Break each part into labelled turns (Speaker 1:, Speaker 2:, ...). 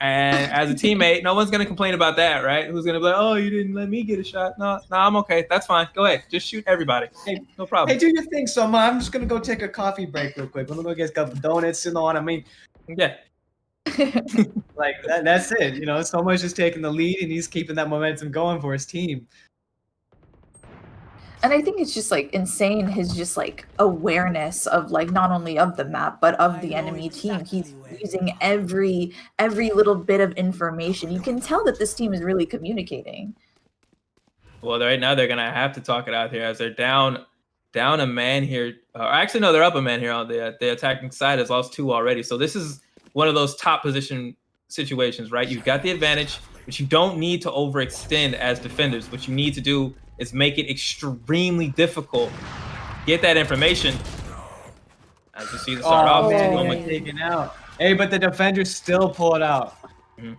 Speaker 1: And as a teammate, no one's gonna complain about that, right? Who's gonna be like, "Oh, you didn't let me get a shot"? No, I'm okay. That's fine. Go ahead, just shoot everybody.
Speaker 2: Hey,
Speaker 1: no problem.
Speaker 2: Hey, do your thing, Soma. I'm just gonna go take a coffee break real quick. I'm gonna go get a couple donuts and on. I mean,
Speaker 1: yeah,
Speaker 2: like that's it. You know, Soma's just taking the lead and he's keeping that momentum going for his team.
Speaker 3: And I think it's just like insane his just like awareness of like not only of the map but of the enemy team. He's using every little bit of information. You can tell that this team is really communicating.
Speaker 1: Well, right now they're gonna have to talk it out here as they're down a man here. Actually, no, they're up a man here on the attacking side. Has lost 2 already. So this is one of those top position situations, right? You've got the advantage, but you don't need to overextend as defenders. What you need to do is make it extremely difficult. Get that information. As you see the start off,
Speaker 2: man, taken out. Hey, but the defenders still pull it out.
Speaker 1: Mm-hmm.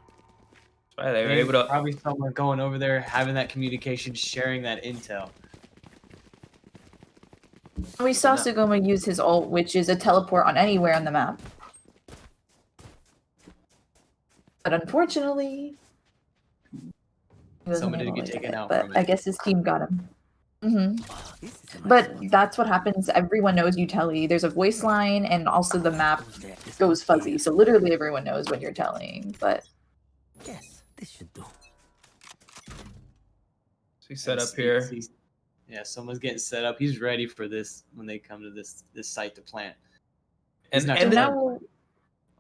Speaker 1: Right, they were able to
Speaker 2: probably someone going over there, having that communication, sharing that intel.
Speaker 3: We saw Sugoma use his ult, which is a teleport on anywhere on the map. But unfortunately,
Speaker 2: someone didn't get taken out.
Speaker 3: But I guess his team got him. Mm-hmm. But that's what happens. Everyone knows you telly. There's a voice line, and also the map goes fuzzy. So literally everyone knows when you're telling. But
Speaker 4: yes, this should do.
Speaker 1: So he's set up here.
Speaker 2: Yeah, someone's getting set up. He's ready for this when they come to this site to plant.
Speaker 1: And
Speaker 3: now.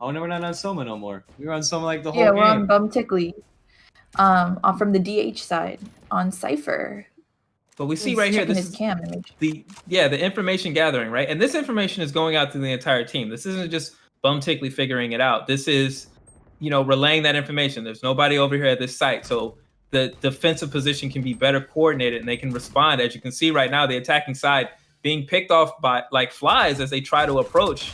Speaker 2: Oh no, we're not on Soma no more. We were on Soma like the whole game.
Speaker 3: Yeah, we're on Bum Tickly. From the DH side on Cypher.
Speaker 1: But we see right here, this
Speaker 3: is
Speaker 1: cam image. The information gathering, right? And this information is going out to the entire team. This isn't just Bum Tickly figuring it out. This is, relaying that information. There's nobody over here at this site, so the defensive position can be better coordinated and they can respond. As you can see right now, the attacking side being picked off by like flies as they try to approach.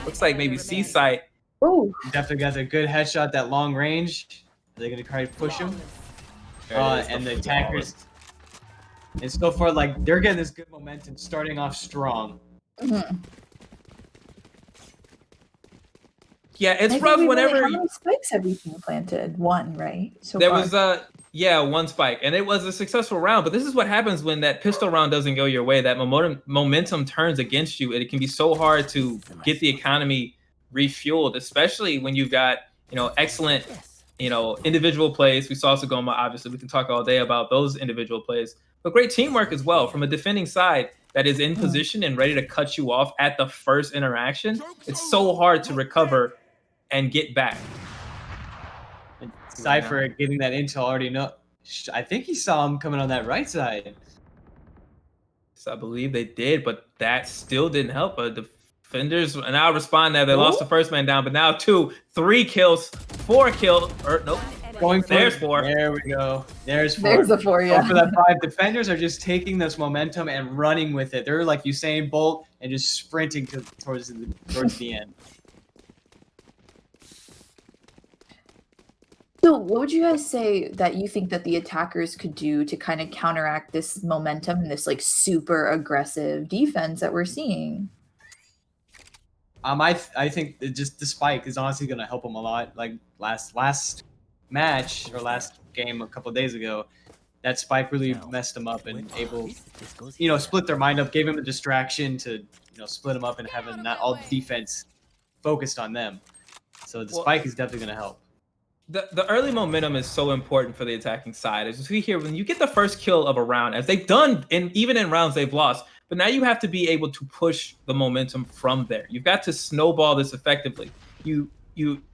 Speaker 1: Looks like maybe C site.
Speaker 3: Oh,
Speaker 2: definitely got a good headshot, that long range. They're gonna try to push him. And the attackers. And so far, like, they're getting this good momentum, starting off strong.
Speaker 3: Mm-hmm.
Speaker 1: Yeah, it's rough whenever.
Speaker 3: How many spikes have we planted? 1, right? So
Speaker 1: there was 1 spike, and it was a successful round. But this is what happens when that pistol round doesn't go your way. That momentum turns against you, and it can be so hard to get the economy refueled, especially when you've got excellent individual plays. We saw Sugoma, obviously. We can talk all day about those individual plays, but great teamwork as well from a defending side that is in position and ready to cut you off at the first interaction. It's so hard to recover and get back.
Speaker 2: And Cypher getting that intel already. I think he saw him coming on that right side.
Speaker 1: So I believe they did, but that still didn't help. Defenders now respond now. They lost the first man down, but now 2, 3 kills, 4 kills. Or nope.
Speaker 2: Going for
Speaker 1: there's 4.
Speaker 2: There we go. There's 4.
Speaker 3: There's the 4, yeah.
Speaker 2: For that 5, defenders are just taking this momentum and running with it. They're like Usain Bolt and just sprinting towards the end.
Speaker 3: So what would you guys say that you think that the attackers could do to kind of counteract this momentum and this like super aggressive defense that we're seeing?
Speaker 2: I think just the spike is honestly going to help them a lot. Like last match or last game a couple of days ago, that spike really messed them up and able, split their mind up, gave them a distraction to, split them up and having not all defense focused on them. So the spike is definitely going to help.
Speaker 1: The early momentum is so important for the attacking side. As you see here, when you get the first kill of a round, as they've done, even in rounds they've lost, but now you have to be able to push the momentum from there. You've got to snowball this effectively. You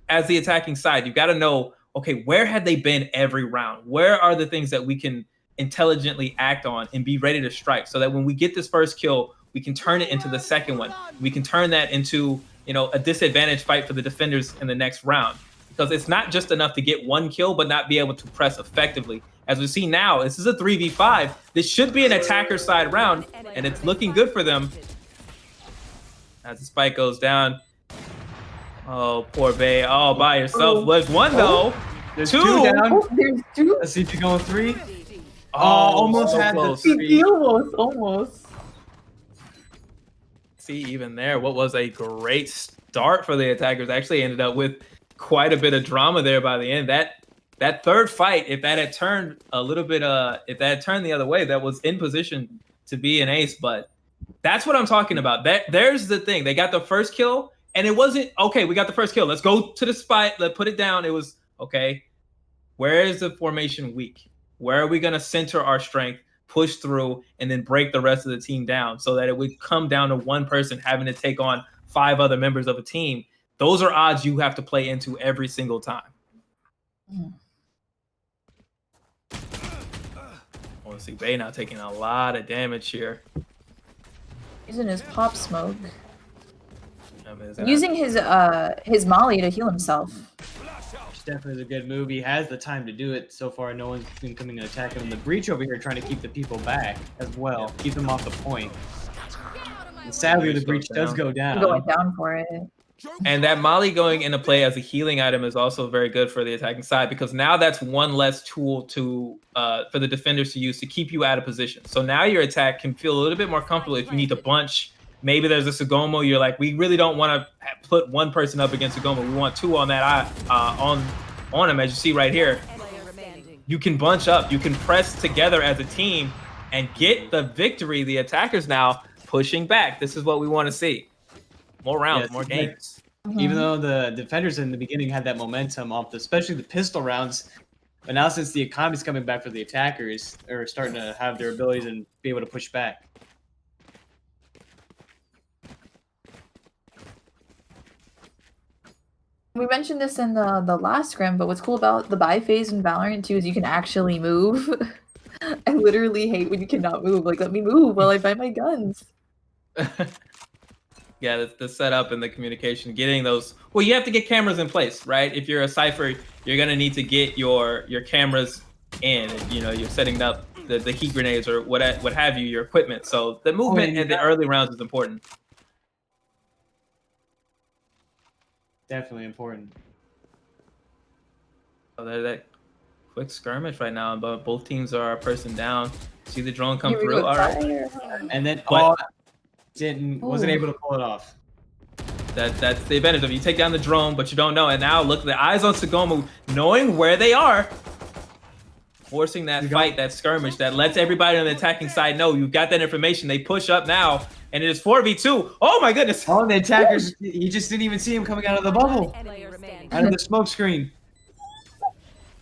Speaker 1: as the attacking side, you've got to know, okay, where had they been every round? Where are the things that we can intelligently act on and be ready to strike so that when we get this first kill, we can turn it into the second one. We can turn that into, a disadvantage fight for the defenders in the next round. Because it's not just enough to get 1 kill, but not be able to press effectively. As we see now, this is a 3v5. This should be an attacker side round, and it's looking good for them. As the spike goes down. Oh, poor Bay. All by yourself. There's 1 though.
Speaker 2: There's
Speaker 1: 2
Speaker 2: down.
Speaker 3: Oh, there's 2.
Speaker 2: Let's see if you go 3. Oh, almost
Speaker 1: so
Speaker 2: had
Speaker 1: close.
Speaker 2: the 3.
Speaker 3: Almost.
Speaker 1: See, even there, what was a great start for the attackers actually ended up with quite a bit of drama there by the end. That third fight, if that had turned a little bit, if that had turned the other way, that was in position to be an ace. But that's what I'm talking about. There's the thing. They got the first kill, and it wasn't okay. We got the first kill. Let's go to the spot. Let's put it down. It was okay. Where is the formation weak? Where are we gonna center our strength, push through, and then break the rest of the team down so that it would come down to one person having to take on 5 other members of a team? Those are odds you have to play into every single time. Oh, see, Bay now taking a lot of damage here.
Speaker 3: Using his pop smoke. Using his molly to heal himself.
Speaker 2: Which definitely is a good move. He has the time to do it. So far, no one's been coming and attacking him. The breach over here trying to keep the people back as well. Keep them off the point. And sadly, the breach does go down.
Speaker 3: Going down for it.
Speaker 1: And that molly going into play as a healing item is also very good for the attacking side, because now that's one less tool to for the defenders to use to keep you out of position. So now your attack can feel a little bit more comfortable if you need to bunch. Maybe there's a Sagomo. You're like, we really don't want to put one person up against Sagomo. We want 2 on that on him, as you see right here. You can bunch up. You can press together as a team and get the victory. The attackers now pushing back. This is what we want to see. More rounds, more games.
Speaker 2: Even though the defenders in the beginning had that momentum off, especially the pistol rounds, but now since the economy's coming back for the attackers, they're starting to have their abilities and be able to push back.
Speaker 3: We mentioned this in the last scrim, but what's cool about the buy phase in Valorant 2 is you can actually move. I literally hate when you cannot move. Like, let me move while I buy my guns.
Speaker 1: Yeah, the setup and the communication, getting those. Well, you have to get cameras in place, right? If you're a Cypher, you're gonna need to get your cameras in. And, you know, you're setting up the heat grenades or what have you, your equipment. So the movement in the early rounds is important.
Speaker 2: Definitely important.
Speaker 1: So there's that quick skirmish right now, but both teams are a person down. See the drone come through. All right.
Speaker 2: And then wasn't able to pull it off.
Speaker 1: That's the advantage of it. You take down the drone, but you don't know. And now look, the eyes on Sagomo, knowing where they are, forcing that fight, that skirmish, that lets everybody on the attacking side know you've got that information. They push up now, and it is 4v2. Oh my goodness!
Speaker 2: Oh, the attackers, he just didn't even see him coming out of the bubble, out of the smoke screen.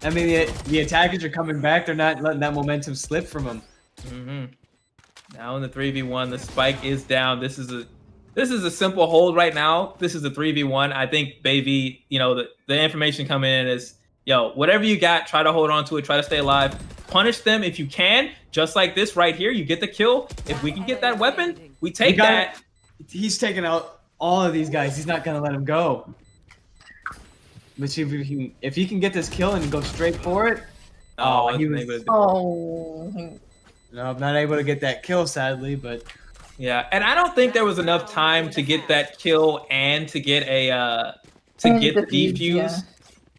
Speaker 2: I mean, the attackers are coming back. They're not letting that momentum slip from them.
Speaker 1: Mm-hmm. Now in the 3v1, the spike is down. This is a simple hold right now. This is a 3v1. I think Baby, you know, the information coming in is, yo, whatever you got, try to hold on to it, try to stay alive. Punish them if you can, just like this right here. You get the kill. If we can get that weapon, we take that.
Speaker 2: He's taking out all of these guys. He's not gonna let them go. Let's see if he can get this kill and go straight for it.
Speaker 1: No,
Speaker 2: I'm not able to get that kill, sadly, but
Speaker 1: yeah, and I don't think there was enough time to get that kill and to get a the defuse. Yeah.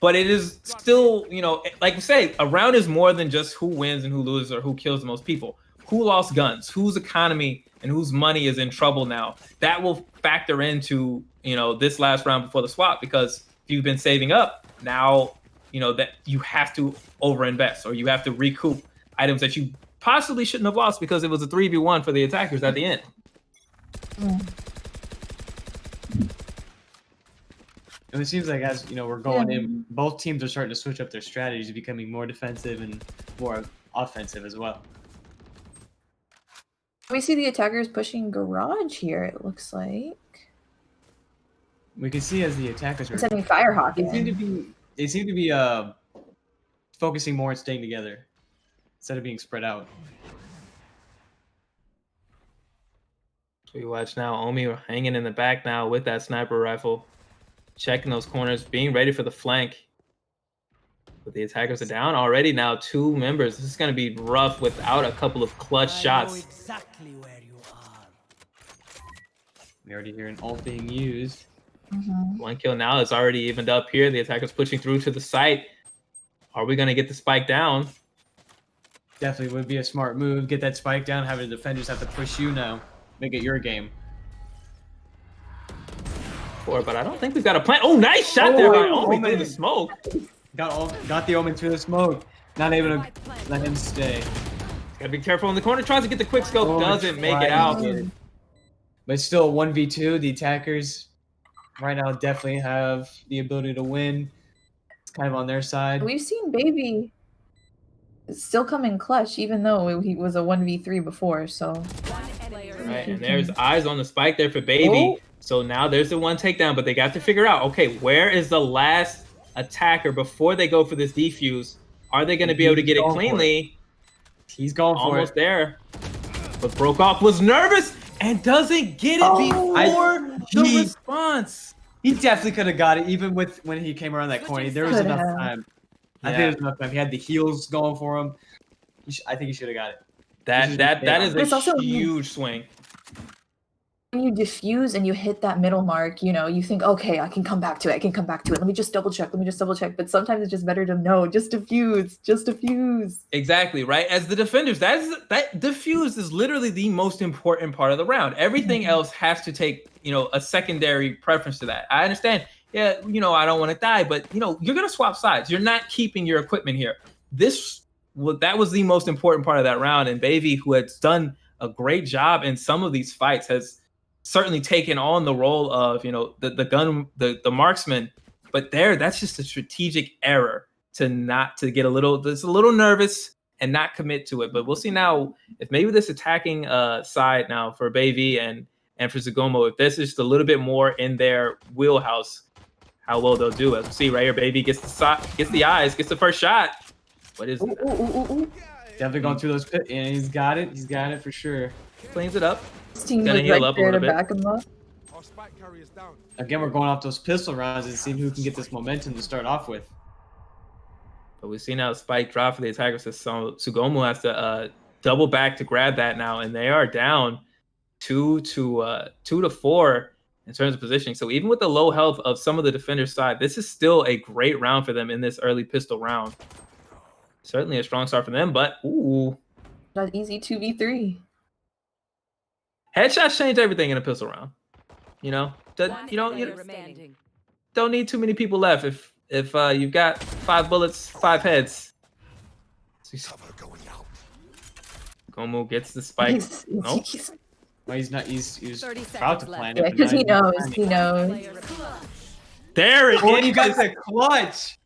Speaker 1: But it is still, you know, like you say, a round is more than just who wins and who loses or who kills the most people. Who lost guns, whose economy and whose money is in trouble now. That will factor into, you know, this last round before the swap, because if you've been saving up, now, you know, that you have to overinvest or you have to recoup items that you possibly shouldn't have lost because it was a 3v1 for the attackers at the end.
Speaker 2: And it seems like as, you know, we're going in, both teams are starting to switch up their strategies, becoming more defensive and more offensive as well.
Speaker 3: We see the attackers pushing garage here, it looks like.
Speaker 2: We can see as the attackers are
Speaker 3: sending Firehawk in.
Speaker 2: They seem to be focusing more on staying together instead of being spread out.
Speaker 1: So you watch now, Omi hanging in the back now with that sniper rifle, checking those corners, being ready for the flank. But the attackers are down already now, 2 members. This is going to be rough without a couple of clutch shots.
Speaker 4: Exactly where you are.
Speaker 2: We already hear an ult being used.
Speaker 1: 1 kill now is already evened up here. The attackers pushing through to the site. Are we going to get the spike down?
Speaker 2: Definitely would be a smart move. Get that spike down, have the defenders have to push you now. Make it your game.
Speaker 1: for it, but I don't think we've got a plan. Oh, nice shot there by Omen through the smoke.
Speaker 2: Got the Omen through the smoke. Not able to let him stay.
Speaker 1: Gotta be careful in the corner. Tries to get the quick scope,
Speaker 2: Oh,
Speaker 1: doesn't make it out.
Speaker 2: But still 1v2. The attackers right now definitely have the ability to win. It's kind of on their side.
Speaker 3: We've seen Baby still come in clutch, even though he was a 1v3 before, so.
Speaker 1: Right, and there's eyes on the spike there for Baby. So now there's the one takedown, but they got to figure out, okay, where is the last attacker before they go for this defuse? Are they going to be able to get it cleanly?
Speaker 2: He's going for
Speaker 1: almost
Speaker 2: it.
Speaker 1: There. But Brokeoff was nervous and doesn't get it before the response.
Speaker 2: He definitely could have got it, even with when he came around that corner. There was enough time. I think there was enough time. He had the heels going for him. I think he should have got it.
Speaker 1: That is a huge swing.
Speaker 3: When you diffuse and you hit that middle mark, you know, you think, okay, I can come back to it. Let me just double check. But sometimes it's just better to know, just diffuse.
Speaker 1: Exactly, right? As the defenders, that diffuse is literally the most important part of the round. Everything else has to take, you know, a secondary preference to that. I understand. Yeah, you know, I don't want to die, but you know, you're gonna swap sides. You're not keeping your equipment here. That was the most important part of that round, and Baby, who has done a great job in some of these fights, has certainly taken on the role of, you know, the marksman, but that's just a strategic error to get a little nervous and not commit to it. But we'll see now if maybe this attacking side now for Baby and for Zagomo, if this is just a little bit more in their wheelhouse, how well they'll do. As we see right here, Baby gets the eyes, gets the first shot. What is it?
Speaker 2: Definitely going through those pits, and he's got it for sure.
Speaker 1: Cleans it up.
Speaker 3: Team was right there to back him up.
Speaker 2: Again, we're going off those pistol rounds and seeing who can get this momentum to start off with.
Speaker 1: But we see now spike drop for the attackers. So Sugomu has to double back to grab that now, and they are down 2 to 4 in terms of positioning. So even with the low health of some of the defenders' side, this is still a great round for them in this early pistol round. Certainly a strong start for them, but
Speaker 3: Not easy 2v3.
Speaker 1: Headshots change everything in a pistol round. You know, you don't need too many people left if you've got 5 bullets, 5 heads. Gomu gets the spike. Nope.
Speaker 2: Well, he's not. He's about to plan it.
Speaker 3: Yeah, because he knows.
Speaker 1: There it is.
Speaker 2: He got the clutch.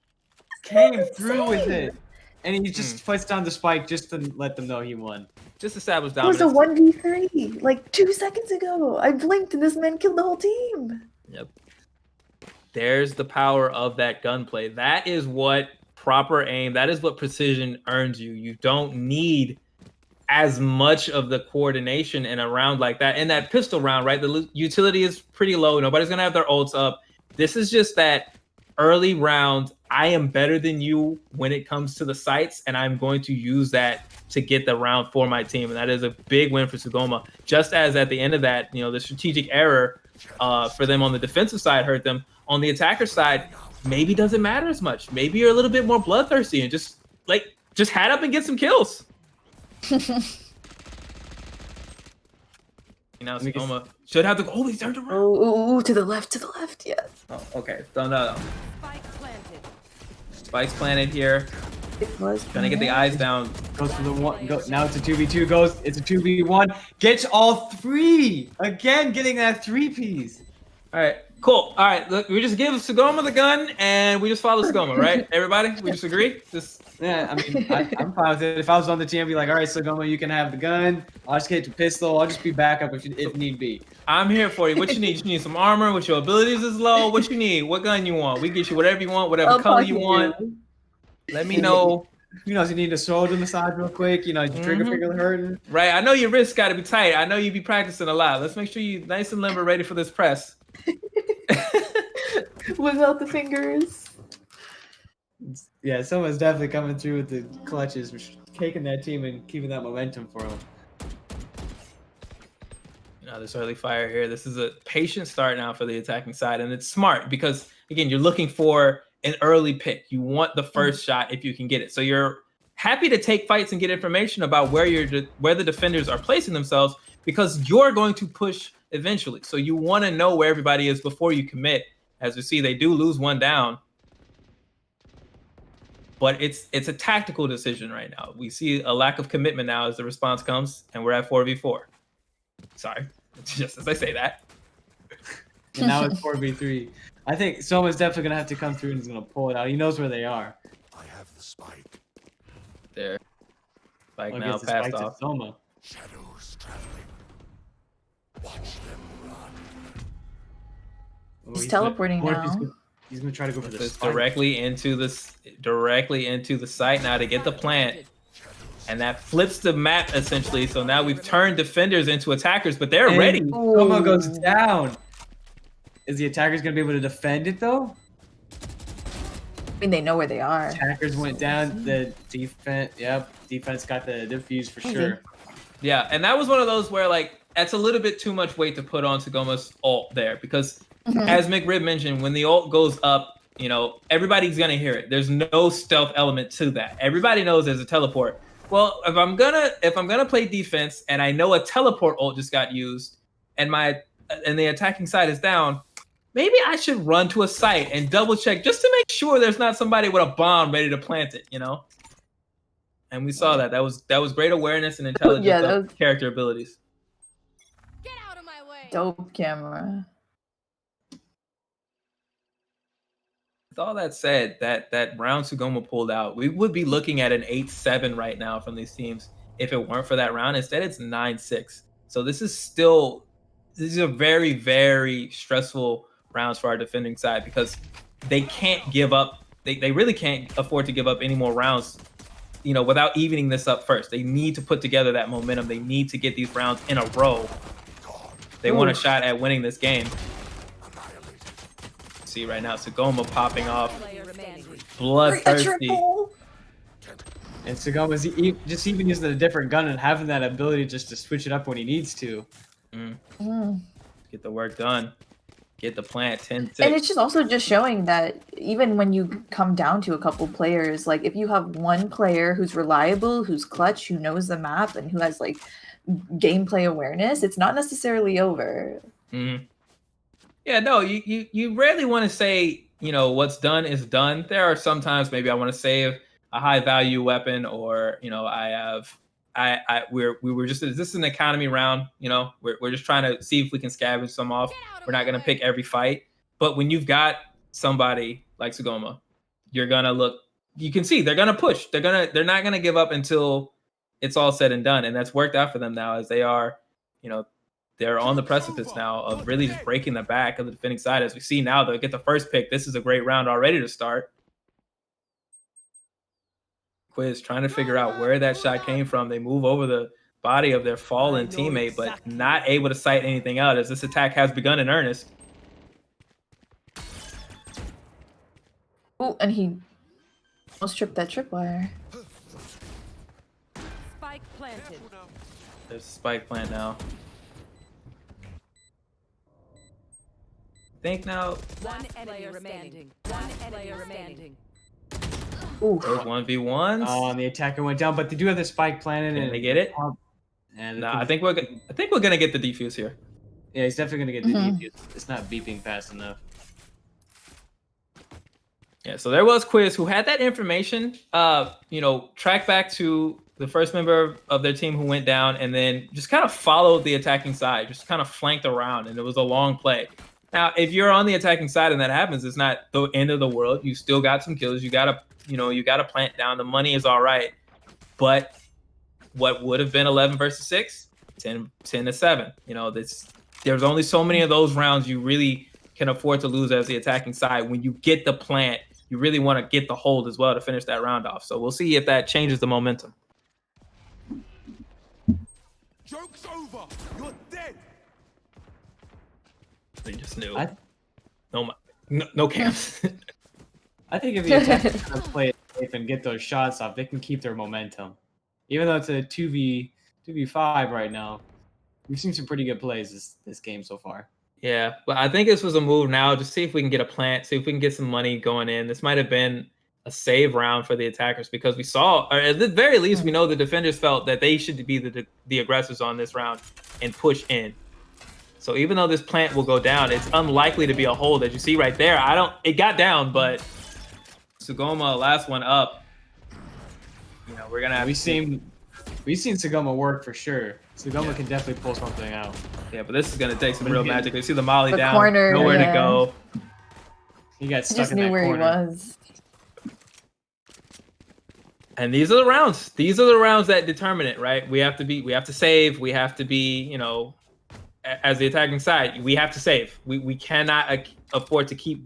Speaker 2: Came through with it. And he just puts down the spike just to let them know he won.
Speaker 1: Just established
Speaker 3: It was
Speaker 1: dominance.
Speaker 3: a 1v3 like 2 seconds ago. I blinked and this man killed the whole team.
Speaker 1: Yep. There's the power of that gunplay. That is what proper aim, that is what precision earns you. You don't need as much of the coordination in a round like that. In that pistol round, right? The utility is pretty low. Nobody's going to have their ults up. This is just that early round. I am better than you when it comes to the sights, and I'm going to use that to get the round for my team. And that is a big win for Sugoma. Just as at the end of that, you know, the strategic error for them on the defensive side hurt them. On the attacker side, maybe doesn't matter as much. Maybe you're a little bit more bloodthirsty and just hat up and get some kills. You know, Sugoma should have to go. Oh, he turned around.
Speaker 3: Oh, to the left, yes.
Speaker 1: Oh, okay. No. Spike's planted here.
Speaker 3: It was
Speaker 1: Trying to get the eyes down.
Speaker 2: Goes for the one. Now it's a 2v2. It's a 2v1. Gets all 3 again, getting that 3-piece.
Speaker 1: All right, cool. All right, look, we just give Sugoma the gun and we just follow Sugoma, right? Everybody, we just agree.
Speaker 2: Yeah, I mean, I'm fine with it. If I was on the team, I'd be like, all right, Sugoma, you can have the gun. I'll just get the pistol. I'll just be backup if need be.
Speaker 1: I'm here for you. What you need? You need some armor. What your abilities is low. What you need? What gun you want? We get you whatever you want, whatever color you want. Let me know.
Speaker 2: You know, if you need a shoulder massage real quick, you know, your trigger finger hurting.
Speaker 1: Right. I know your wrists got to be tight. I know you be practicing a lot. Let's make sure you nice and limber, ready for this press.
Speaker 3: Without the fingers.
Speaker 2: Yeah, someone's definitely coming through with the clutches, taking that team and keeping that momentum for them.
Speaker 1: This early fire here. This is a patient start now for the attacking side, and it's smart because, again, you're looking for an early pick. You want the first shot if you can get it. So you're happy to take fights and get information about where the defenders are placing themselves, because you're going to push eventually. So you want to know where everybody is before you commit. As we see, they do lose one down. But it's a tactical decision right now. We see a lack of commitment now as the response comes, and we're at 4v4. Sorry, just as I say that.
Speaker 2: And now it's 4v3. I think Soma's definitely gonna have to come through and he's gonna pull it out. He knows where they are.
Speaker 5: I have the spike.
Speaker 1: There. Spike
Speaker 2: Well, I
Speaker 1: now
Speaker 2: guess the
Speaker 1: passed
Speaker 2: spike's at
Speaker 1: off.
Speaker 2: Soma.
Speaker 5: Shadows traveling. Watch them run.
Speaker 2: Oh,
Speaker 3: He's teleporting
Speaker 2: or if
Speaker 3: now.
Speaker 2: He's gonna try to go for the
Speaker 1: This
Speaker 2: spike.
Speaker 1: directly into the site now to get the plant. And that flips the map essentially. So now we've turned defenders into attackers, but they're
Speaker 2: And
Speaker 1: ready.
Speaker 2: Soma goes down. Is the attackers gonna be able to defend it though?
Speaker 3: I mean, they know where they are.
Speaker 2: Attackers went down. The defense, defense got the defuse for sure.
Speaker 1: Yeah, and that was one of those where like that's a little bit too much weight to put on Sagoma's ult there because as McRib mentioned, when the ult goes up, you know, everybody's gonna hear it. There's no stealth element to that. Everybody knows there's a teleport. Well, if I'm gonna play defense and I know a teleport ult just got used and the attacking side is down, maybe I should run to a site and double check just to make sure there's not somebody with a bomb ready to plant it, you know? And we saw that. That was great awareness and intelligence of character abilities.
Speaker 6: Get out of my way.
Speaker 3: Dope camera.
Speaker 1: With all that said, that round Sugoma pulled out, we would be looking at an 8-7 right now from these teams if it weren't for that round. Instead, it's 9-6. So these are very, very stressful rounds for our defending side because they can't give up. They really can't afford to give up any more rounds, you know, without evening this up first. They need to put together that momentum. They need to get these rounds in a row. They want a shot at winning this game. See right now, Sugoma popping off, bloodthirsty.
Speaker 2: And Sagoma's just even using a different gun and having that ability just to switch it up when he needs to.
Speaker 1: Get the work done. Get the plant 10-6.
Speaker 3: And it's just showing that even when you come down to a couple players, like if you have one player who's reliable, who's clutch, who knows the map, and who has like gameplay awareness, it's not necessarily over.
Speaker 1: Yeah, no, you rarely want to say, you know, what's done is done. There are sometimes maybe I want to save a high value weapon, or you know, this is an economy round, you know, we're just trying to see if we can scavenge some off. We're not gonna pick every fight, but when you've got somebody like Sugoma, you're gonna look. You can see they're gonna push. They're not gonna give up until it's all said and done, and that's worked out for them now as they are, you know. They're on the precipice now of really just breaking the back of the defending side. As we see now, they'll get the first pick. This is a great round already to start. Quiz trying to figure out where that shot came from. They move over the body of their fallen teammate, but not able to sight anything out as this attack has begun in earnest.
Speaker 3: Oh, and he almost tripped that tripwire.
Speaker 6: Spike planted.
Speaker 1: There's a spike plant now. Think now.
Speaker 6: One enemy remaining. One enemy remaining.
Speaker 3: Ooh.
Speaker 1: Those 1v1s.
Speaker 2: Oh, and the attacker went down, but they do have the spike planted.
Speaker 1: Can
Speaker 2: And
Speaker 1: they get it?
Speaker 2: And
Speaker 1: No, I think we're gonna get the defuse here.
Speaker 2: yeah, he's definitely gonna get the defuse. It's not beeping fast enough.
Speaker 1: Yeah, so there was Quiz who had that information, you know, track back to the first member of their team who went down and then just kind of followed the attacking side, just kind of flanked around, and it was a long play. Now, if you're on the attacking side and that happens, it's not the end of the world. You still got some kills. You gotta plant down. The money is all right. But what would have been 11 versus 6, 10-7. You know, there's only so many of those rounds you really can afford to lose as the attacking side. When you get the plant, you really want to get the hold as well to finish that round off. So we'll see if that changes the momentum.
Speaker 5: Joke's over. You're dead.
Speaker 1: They just knew. No camps.
Speaker 2: I think if the attackers kind of play it safe and get those shots off, they can keep their momentum. Even though it's a 2v5 right now, we've seen some pretty good plays this game so far.
Speaker 1: Yeah, but I think this was a move now. Just see if we can get a plant, see if we can get some money going in. This might have been a save round for the attackers because we saw, or at the very least, we know the defenders felt that they should be the aggressors on this round. and push in. So even though this plant will go down, it's unlikely to be a hold. As you see right there, it got down, but Sugoma, last one up. You know, we're gonna have
Speaker 2: we've seen Sugoma work for sure. Sugoma can definitely pull something out.
Speaker 1: Yeah, but this is gonna take some real magic. You see the molly
Speaker 3: The
Speaker 1: down,
Speaker 3: corner,
Speaker 1: nowhere to
Speaker 3: yeah.
Speaker 1: go.
Speaker 2: He got
Speaker 3: I
Speaker 2: stuck
Speaker 3: just
Speaker 2: in
Speaker 3: knew
Speaker 2: that
Speaker 3: where
Speaker 2: corner.
Speaker 3: he was.
Speaker 1: And these are the rounds. These are the rounds that determine it, right? We have to save. We have to be, you know, as the attacking side, we have to save. We cannot afford to keep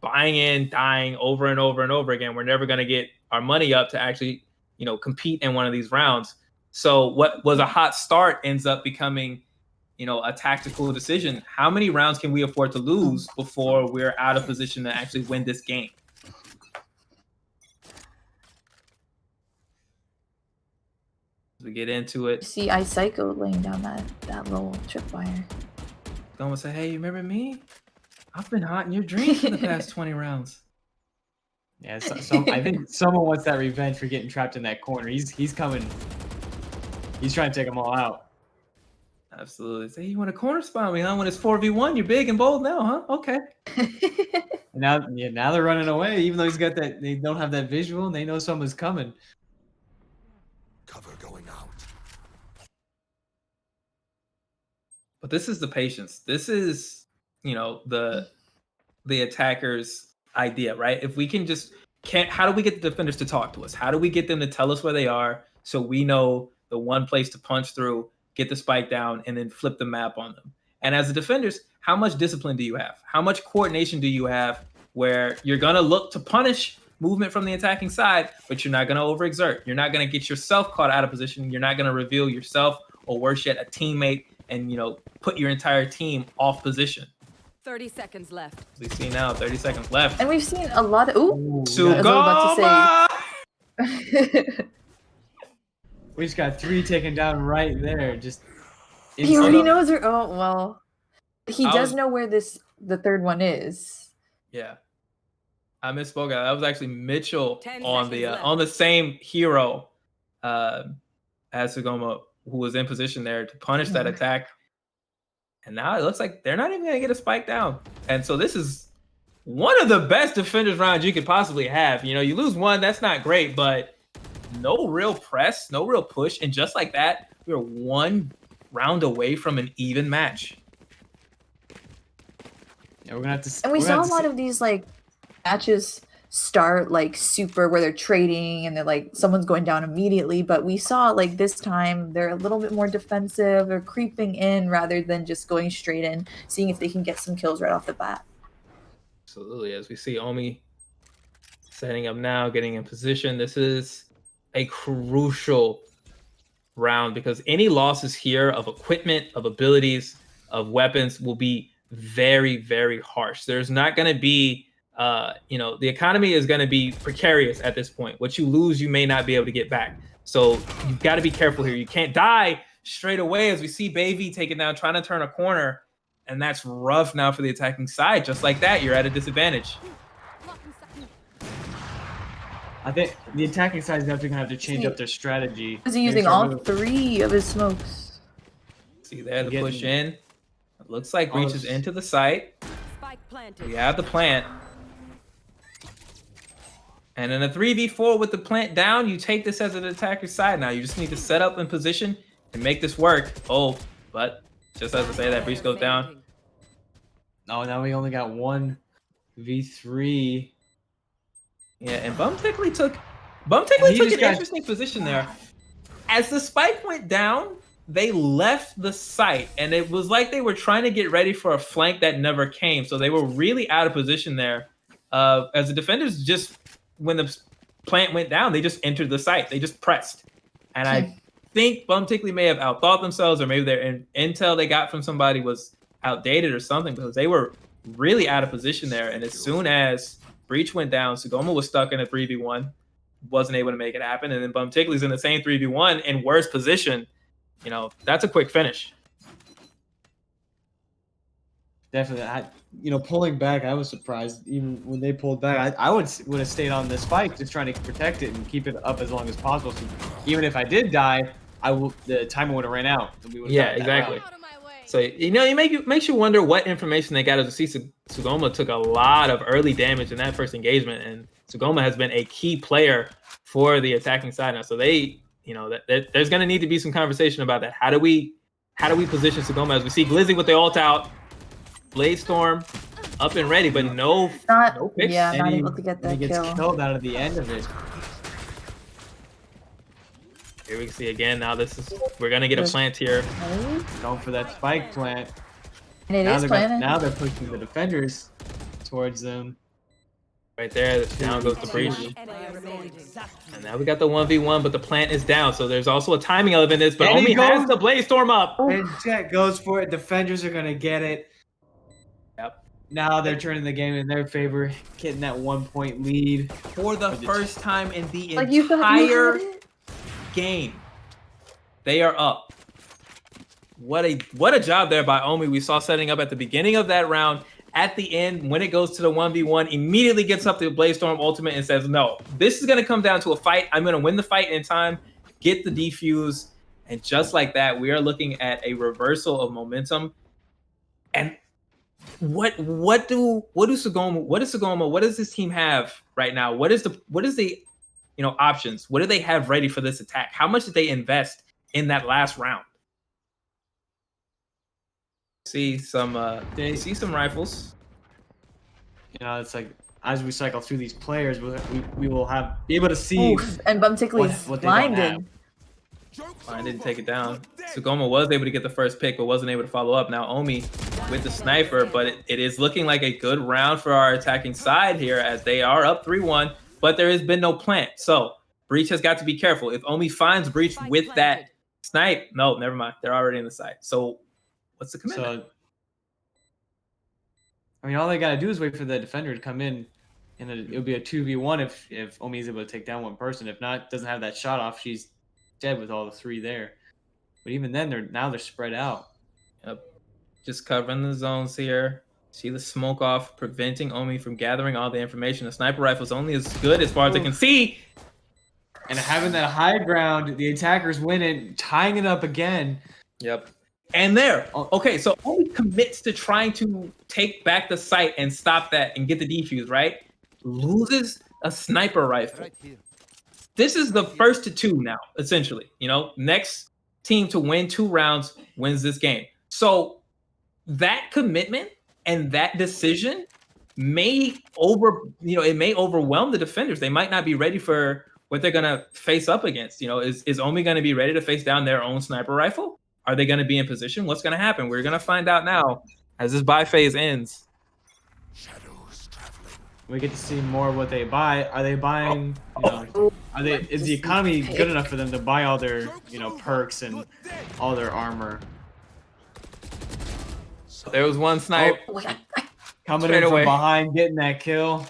Speaker 1: buying in, dying over and over and over again. We're never going to get our money up to actually, you know, compete in one of these rounds. So what was a hot start ends up becoming, you know, a tactical decision. How many rounds can we afford to lose before we're out of position to actually win this game? We get into it.
Speaker 3: See, I Psycho laying down that little tripwire.
Speaker 1: Someone say, "Hey, you remember me? I've been hot in your dreams for the past 20 rounds."
Speaker 2: Yeah, I think someone wants that revenge for getting trapped in that corner. He's coming. He's trying to take them all out.
Speaker 1: Absolutely. Say, you want to corner spot me, huh? When it's 4v1, you're big and bold now, huh? Okay.
Speaker 2: Now they're running away. Even though he's got that, they don't have that visual, and they know someone's coming.
Speaker 5: Cover going out.
Speaker 1: But this is the patience. This is, you know, the attacker's idea, right? If we can just how do we get the defenders to talk to us? How do we get them to tell us where they are so we know the one place to punch through, get the spike down, and then flip the map on them? And as the defenders, how much discipline do you have? How much coordination do you have where you're gonna look to punish movement from the attacking side, but you're not gonna overexert. You're not gonna get yourself caught out of position. You're not gonna reveal yourself, or worse yet, a teammate, and, you know, put your entire team off position.
Speaker 6: 30 seconds left.
Speaker 1: We see now 30 seconds left.
Speaker 3: And we've seen a lot of
Speaker 1: Sugoma!
Speaker 2: We just got 3 taken down right there. Just
Speaker 3: he already knows where. Oh well, he does
Speaker 1: was-
Speaker 3: know where the third one is.
Speaker 1: Yeah, I misspoke. That was actually Mitchell
Speaker 6: 10
Speaker 1: on
Speaker 6: seconds left.
Speaker 1: the same hero as Sugoma, who was in position there to punish that attack. And now it looks like they're not even gonna get a spike down. And so this is one of the best defenders rounds you could possibly have. You know, you lose one, that's not great, but no real press, no real push, and just like that, we are one round away from an even match.
Speaker 2: Yeah, we're gonna have to.
Speaker 3: And we saw a lot of these like matches start like super where they're trading and they're like someone's going down immediately, but we saw like this time they're a little bit more defensive or creeping in rather than just going straight in, seeing if they can get some kills right off the bat.
Speaker 1: Absolutely. As we see Omi setting up now, getting in position. This is a crucial round because any losses here of equipment, of abilities, of weapons will be very, very harsh. There's not going to be you know, the economy is going to be precarious at this point. What you lose, you may not be able to get back. So you've got to be careful here. You can't die straight away, as we see Baby taken down, trying to turn a corner. And that's rough now for the attacking side. Just like that, you're at a disadvantage.
Speaker 2: I think the attacking side is definitely gonna have to change up their strategy.
Speaker 3: Is he using all 3 of his smokes?
Speaker 1: See there, the push in. It looks like reaches into the site.
Speaker 6: Spike planted.
Speaker 1: We have the plant. And in a 3v4 with the plant down, you take this as an attacker's side now. You just need to set up in position and make this work. Oh, but just as I say, that breach goes down.
Speaker 2: Oh, now we only got 1v3.
Speaker 1: Yeah, and Bum Tickly took an
Speaker 2: just got-
Speaker 1: interesting position there. As the spike went down, they left the site, and it was like they were trying to get ready for a flank that never came. So they were really out of position there. As the defenders just, when the plant went down, they just entered the site. They just pressed. And I think Bum Tickly may have outthought themselves, or maybe their intel they got from somebody was outdated or something, because they were really out of position there. And as soon as Breach went down, Sugoma was stuck in a 3v1, wasn't able to make it happen. And then Bum Tickly's in the same 3v1 in worse position. You know, that's a quick finish.
Speaker 2: Definitely, pulling back, I was surprised. Even when they pulled back, I would have stayed on this spike, just trying to protect it and keep it up as long as possible. So even if I did die, the timer would have ran out. And we would've
Speaker 1: Yeah,
Speaker 2: gotten that
Speaker 1: exactly.
Speaker 2: round.
Speaker 1: So it makes you wonder what information they got as a see Sugoma took a lot of early damage in that first engagement, and Sugoma has been a key player for the attacking side now. So they, there's going to need to be some conversation about that. How do we position Sugoma as we see Glizzy with the ult out, Blade Storm up and ready, but no fix.
Speaker 3: Not able to get that
Speaker 2: he gets
Speaker 3: kill.
Speaker 2: killed out of the end of it.
Speaker 1: Here we can see again. Now we're gonna get a plant here.
Speaker 2: Going for that spike plant.
Speaker 3: And it is planted.
Speaker 2: Now they're pushing the defenders towards them.
Speaker 1: Right there. Down goes the breach. And now we got the 1v1, but the plant is down. So there's also a timing element in this, but
Speaker 2: And
Speaker 1: Omi
Speaker 2: he goes-
Speaker 1: has the Blaze Storm up.
Speaker 2: And Jet goes for it. Defenders are gonna get it.
Speaker 1: Yep.
Speaker 2: Now they're turning the game in their favor, getting that 1-point lead.
Speaker 1: For the first time in the
Speaker 3: Like you thought you
Speaker 1: entire
Speaker 3: had it?
Speaker 1: game, they are up. What a job there by Omi. We saw setting up at the beginning of that round. At the end, when it goes to the 1v1, immediately gets up to the Blaze Storm ultimate and says, no, this is going to come down to a fight. I'm going to win the fight in time, get the defuse. And just like that, we are looking at a reversal of momentum. And what does this team have right now? What is the options? What do they have ready for this attack? How much did they invest in that last round? See some rifles.
Speaker 2: It's like as we cycle through these players, we will be able to see.
Speaker 3: Oof, and Bumtickly is
Speaker 2: what they don't have.
Speaker 3: blinded.
Speaker 1: I didn't take it down. Sugoma was able to get the first pick, but wasn't able to follow up. Now Omi with the sniper, but it is looking like a good round for our attacking side here as they are up 3-1, but there has been no plant. So Breach has got to be careful. If Omi finds Breach with that snipe, no, never mind. They're already in the site. So what's the commitment?
Speaker 2: So, all they got to do is wait for the defender to come in, and it'll be a 2v1 if Omi is able to take down one person. If not, doesn't have that shot off, she's dead with all the three there. But even then, they're spread out.
Speaker 1: Yep. Just covering the zones here. See the smoke off, preventing Omi from gathering all the information. The sniper rifle is only as good as far as they can see.
Speaker 2: And having that high ground, the attackers win it, tying it up again.
Speaker 1: Yep. And there. Okay, so Omi commits to trying to take back the site and stop that and get the defuse, right? Loses a sniper rifle. This is the first to two now, essentially. Next team to win 2 rounds wins this game. So that commitment and that decision may overwhelm the defenders. They might not be ready for what they're gonna face up against. Is Omi gonna be ready to face down their own sniper rifle? Are they gonna be in position? What's gonna happen? We're gonna find out now as this buy phase ends.
Speaker 5: Shadows traveling.
Speaker 2: We get to see more of what they buy. Are they buying? Is the economy good enough for them to buy all their perks and all their armor?
Speaker 1: There was one snipe.
Speaker 2: Coming
Speaker 1: Straight
Speaker 2: in from
Speaker 1: away.
Speaker 2: behind, getting that kill.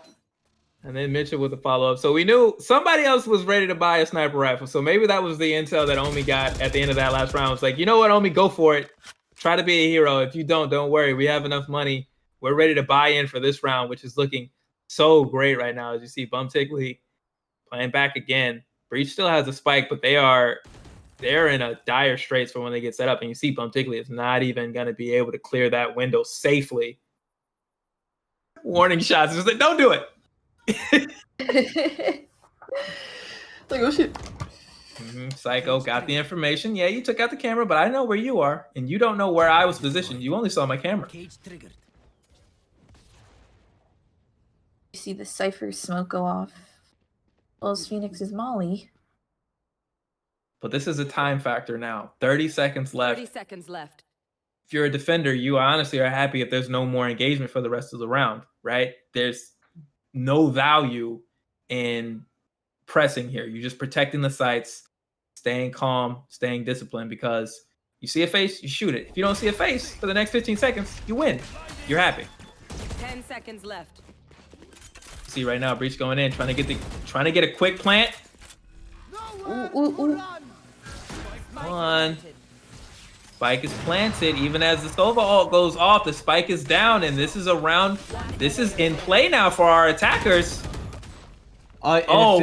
Speaker 1: And then Mitchell with the follow-up. So we knew somebody else was ready to buy a sniper rifle. So maybe that was the intel that Omi got at the end of that last round. It's like, you know what, Omi, go for it. Try to be a hero. If you don't worry. We have enough money. We're ready to buy in for this round, which is looking so great right now. As you see Bumtickly playing back again. Breach still has a spike, but they're in a dire straits for when they get set up. And you see Bumtickly is not even going to be able to clear that window safely. Warning shots. It's like, don't do it.
Speaker 3: Like, oh shit.
Speaker 1: Psycho got the information. Yeah, you took out the camera, but I know where you are, and you don't know where I was positioned. You only saw my camera.
Speaker 4: Cage triggered.
Speaker 3: You see the Cypher smoke go off. Well, as Phoenix is Molly.
Speaker 1: But this is a time factor now. 30 seconds left.
Speaker 6: 30 seconds left.
Speaker 1: If you're a defender, you honestly are happy if there's no more engagement for the rest of the round, right? There's no value in pressing here. You're just protecting the sites, staying calm, staying disciplined, because you see a face, you shoot it. If you don't see a face for the next 15 seconds, you win. You're happy.
Speaker 6: 10 seconds left.
Speaker 1: See right now, Breach going in, trying to get a quick plant.
Speaker 3: Ooh.
Speaker 1: One. Spike is planted. Even as the Sova ult goes off, the spike is down, and this is a round. This is in play now for our attackers.
Speaker 2: Wow.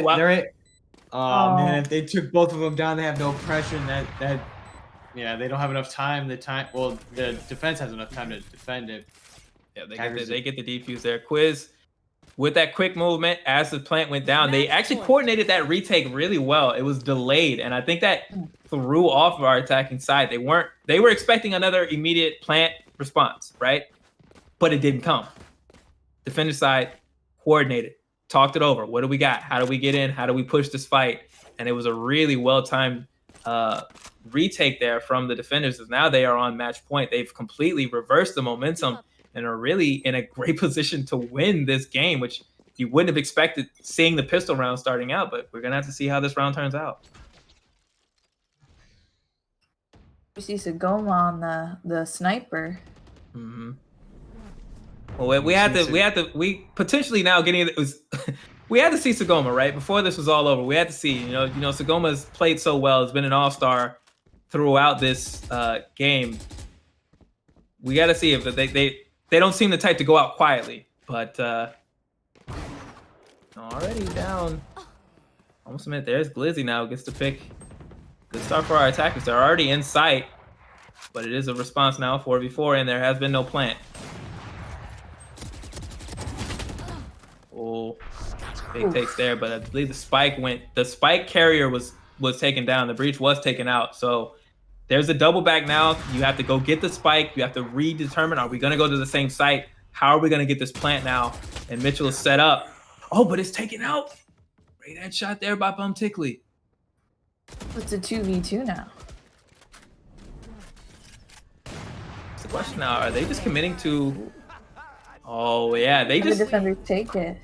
Speaker 2: Oh man, if they took both of them down, they have no pressure, and yeah, they don't have enough time. Well, the defense has enough time to defend it.
Speaker 1: Yeah, they get the defuse there. Quiz with that quick movement as the plant went down, they actually coordinated that retake really well. It was delayed, and I think that threw off of our attacking side. They were expecting another immediate plant response, right? But it didn't come. Defender side coordinated, talked it over. What do we got? How do we get in? How do we push this fight? And it was a really well-timed retake there from the defenders. Now they are on match point. They've completely reversed the momentum and are really in a great position to win this game, which you wouldn't have expected seeing the pistol round starting out, but we're gonna have to see how this round turns out.
Speaker 3: We see Sagoma on the sniper.
Speaker 1: Mm-hmm. Well, we potentially now getting it was we had to see Sagoma, right? Before this was all over, we had to see, you know, Sagoma's played so well, has been an all-star throughout this game. We got to see if they don't seem the type to go out quietly, but already down almost a minute. There's Glizzy now, gets to pick. Good start for our attackers. They're already in sight, but it is a response now, 4v4, and there has been no plant. Oh, big takes there, but I believe the spike carrier was taken down. The breach was taken out, so there's a double back now. You have to go get the spike. You have to redetermine, are we going to go to the same site? How are we going to get this plant now? And Mitchell is set up. Oh, but it's taken out. Great headshot there by Bum Tickley.
Speaker 3: It's a 2v2 now.
Speaker 1: It's the question now, are they just committing to... Oh, yeah,
Speaker 3: The defenders take it.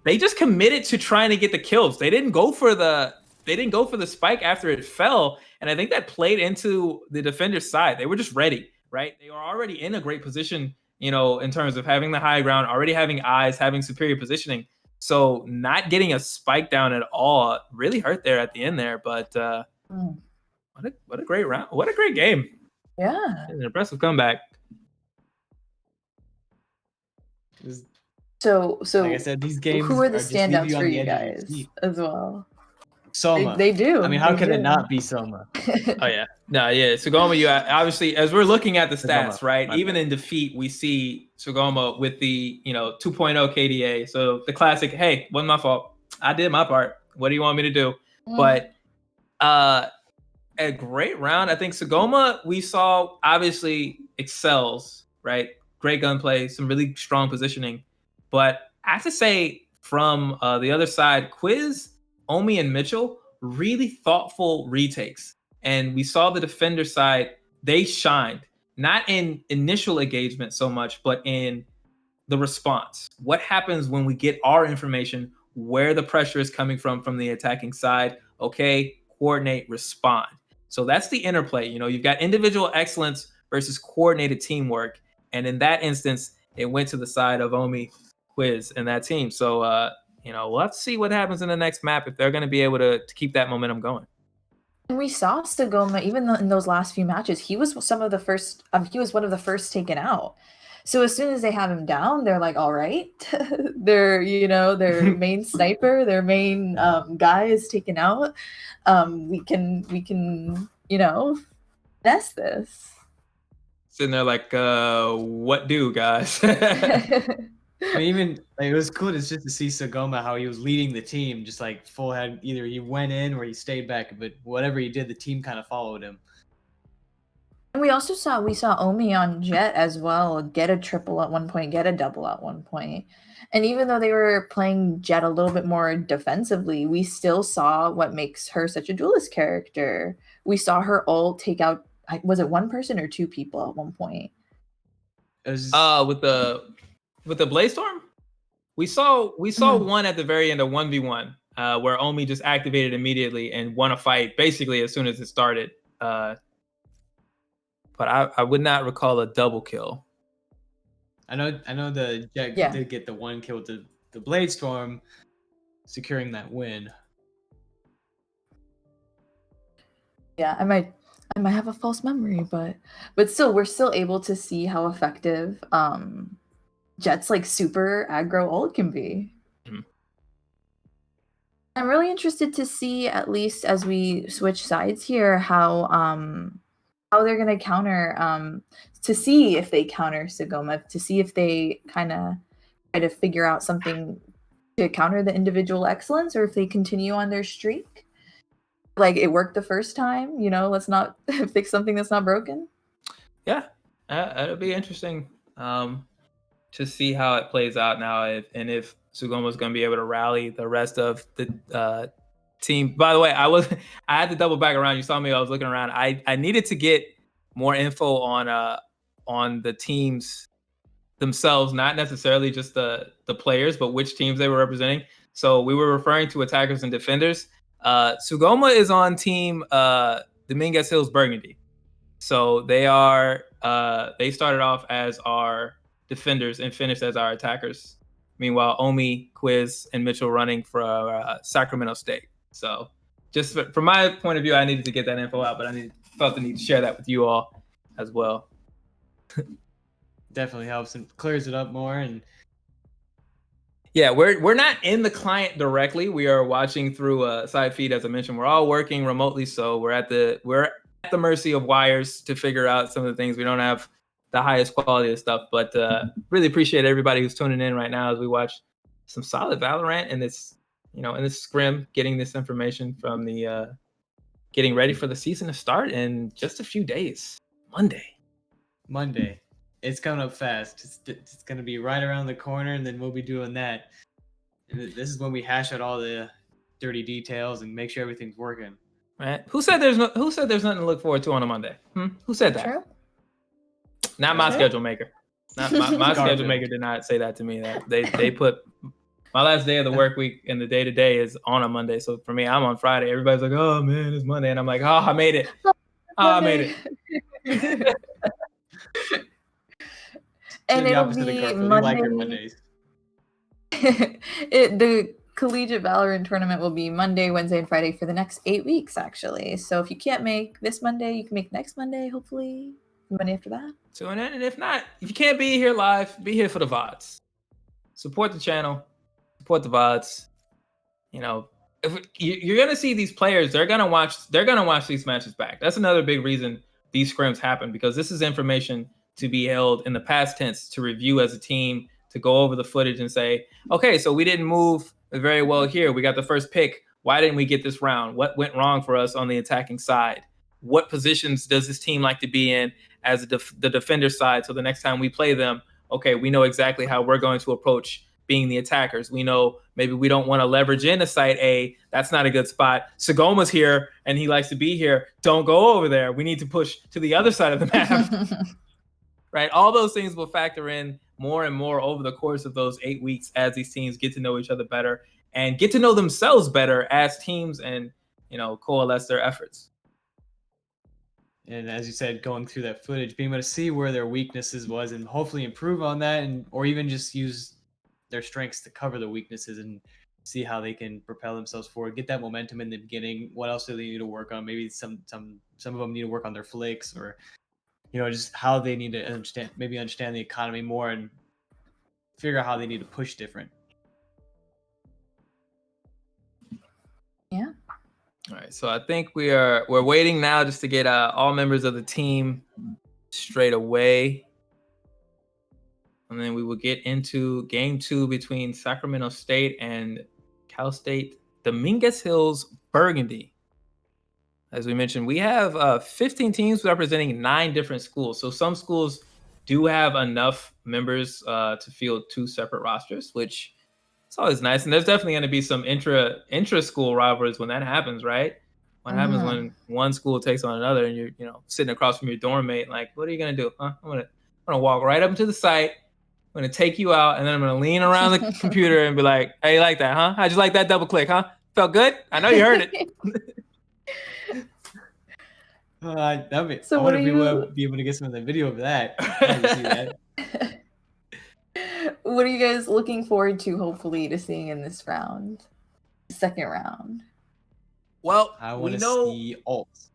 Speaker 1: They just committed to trying to get the kills. They didn't go for the spike after it fell, and I think that played into the defender's side. They were just ready, right? They were already in a great position, you know, in terms of having the high ground, already having eyes, having superior positioning. So not getting a spike down at all really hurt there at the end there. But what a great round! What a great game!
Speaker 3: Yeah,
Speaker 1: An impressive comeback.
Speaker 3: So
Speaker 2: like I said, these games.
Speaker 3: Who are the standouts for you guys as well?
Speaker 2: Soma.
Speaker 3: They do.
Speaker 2: I mean, how can it not be Soma?
Speaker 1: Oh yeah, no, yeah. Sagoma, you obviously, as we're looking at the stats,
Speaker 2: Sagoma,
Speaker 1: right? Even in defeat, we see Sagoma with the 2.0 KDA. So the classic, hey, wasn't my fault. I did my part. What do you want me to do? But a great round. I think Sagoma, we saw obviously excels, right? Great gunplay, some really strong positioning. But I have to say, from the other side, Quiz, Omi, and Mitchell, really thoughtful retakes. And we saw the defender side, they shined, not in initial engagement so much, but in the response. What happens when we get our information, where the pressure is coming from the attacking side? Okay, coordinate, respond. So that's the interplay. You know, you've got individual excellence versus coordinated teamwork. And in that instance, it went to the side of Omi, Quiz, and that team. So, we'll have to see what happens in the next map if they're going to be able to keep that momentum going.
Speaker 3: And we saw Sagoma, even in those last few matches, he was one of the first taken out. So as soon as they have him down, they're like, all right, their main sniper, their main guy is taken out. We can finesse this.
Speaker 1: Sitting there like, what do, guys?
Speaker 2: I mean, even it was cool just to see Sagoma, how he was leading the team, just like full head. Either he went in or he stayed back, but whatever he did, the team kind of followed him.
Speaker 3: And we saw Omi on Jet as well get a triple at one point, get a double at one point. And even though they were playing Jet a little bit more defensively, we still saw what makes her such a duelist character. We saw her ult take out, was it one person or two people at one point?
Speaker 2: It was
Speaker 1: with the Blaze Storm, we saw one at the very end of 1v1, where Omi just activated immediately and won a fight basically as soon as it started. But I would not recall a double kill.
Speaker 2: I know the Jet did get the one kill with the Blade Storm, securing that win.
Speaker 3: Yeah, I might have a false memory, but still, we're still able to see how effective Jet's like super aggro ult can be. I'm really interested to see, at least as we switch sides here, how they're gonna counter to see if they counter Sagoma, to see if they kind of try to figure out something to counter the individual excellence, or if they continue on their streak. Like it worked the first time, let's not fix something that's not broken.
Speaker 1: Yeah, it'll be interesting to see how it plays out now, if Sugoma's going to be able to rally the rest of the team. By the way, I had to double back around. You saw me; I was looking around. I needed to get more info on the teams themselves, not necessarily just the players, but which teams they were representing. So we were referring to attackers and defenders. Sugoma is on team Dominguez Hills Burgundy. So they started off as our defenders and finished as our attackers. Meanwhile, Omi, Quiz, and Mitchell running for Sacramento State. So just from my point of view, I needed to get that info out, but felt the need to share that with you all as well.
Speaker 2: Definitely helps and clears it up more. And
Speaker 1: yeah, we're not in the client directly. We are watching through a side feed, as I mentioned. We're all working remotely, so we're at the mercy of wires to figure out some of the things. We don't have the highest quality of stuff, but really appreciate everybody who's tuning in right now as we watch some solid Valorant in this scrim, getting this information from the getting ready for the season to start in just a few days. Monday.
Speaker 2: It's coming up fast. It's going to be right around the corner, and then we'll be doing that. And this is when we hash out all the dirty details and make sure everything's working.
Speaker 1: Right? Who said there's nothing to look forward to on a Monday? Who said that?
Speaker 3: True.
Speaker 1: Not my schedule maker. Not my schedule maker did not say that to me. That they put my last day of the work week and the day to day is on a Monday. So for me, I'm on Friday. Everybody's like, "Oh man, it's Monday," and I'm like, "Oh, I made it. I made it."
Speaker 3: And it'll be Monday.
Speaker 2: Like your Mondays.
Speaker 3: The Collegiate Valorant tournament will be Monday, Wednesday, and Friday for the next 8 weeks, actually. So if you can't make this Monday, you can make next Monday, hopefully. The Monday after that.
Speaker 1: So and if not, if you can't be here live, be here for the VODs. Support the channel, support the VODs. If you're gonna see these players, they're gonna watch these matches back. That's another big reason these scrims happen, because this is information to be held in the past tense, to review as a team, to go over the footage and say, okay, so we didn't move very well here. We got the first pick. Why didn't we get this round? What went wrong for us on the attacking side? What positions does this team like to be in as the defender side? So the next time we play them, okay, we know exactly how we're going to approach being the attackers. We know maybe we don't want to leverage into site A. That's not a good spot. Sagoma's here and he likes to be here. Don't go over there. We need to push to the other side of the map. Right? All those things will factor in more and more over the course of those 8 weeks as these teams get to know each other better and get to know themselves better as teams and, coalesce their efforts.
Speaker 2: And as you said, going through that footage, being able to see where their weaknesses was and hopefully improve on that, or even just use their strengths to cover the weaknesses and see how they can propel themselves forward, get that momentum in the beginning. What else do they need to work on? Maybe some of them need to work on their flicks, or just how they need to understand the economy more and figure out how they need to push different.
Speaker 3: Yeah.
Speaker 1: All right. So I think we're waiting now just to get all members of the team straight away. And then we will get into game 2 between Sacramento State and Cal State Dominguez Hills Burgundy. As we mentioned, we have 15 teams representing 9 different schools. So some schools do have enough members to field 2 separate rosters, which is always nice. And there's definitely going to be some intra-school rivalries when that happens, right? What happens when one school takes on another and you're sitting across from your dorm mate, like, what are you going to do? Huh? I'm gonna walk right up to the site. I'm going to take you out, and then I'm going to lean around the computer and be like, hey, you like that, huh? How'd you like that double click, huh? Felt good? I know you heard it.
Speaker 2: So I want to be able to get some of the video of that. See that.
Speaker 3: What are you guys looking forward to, hopefully, to seeing in this round? Second round.
Speaker 1: Well,
Speaker 2: I want to see ults.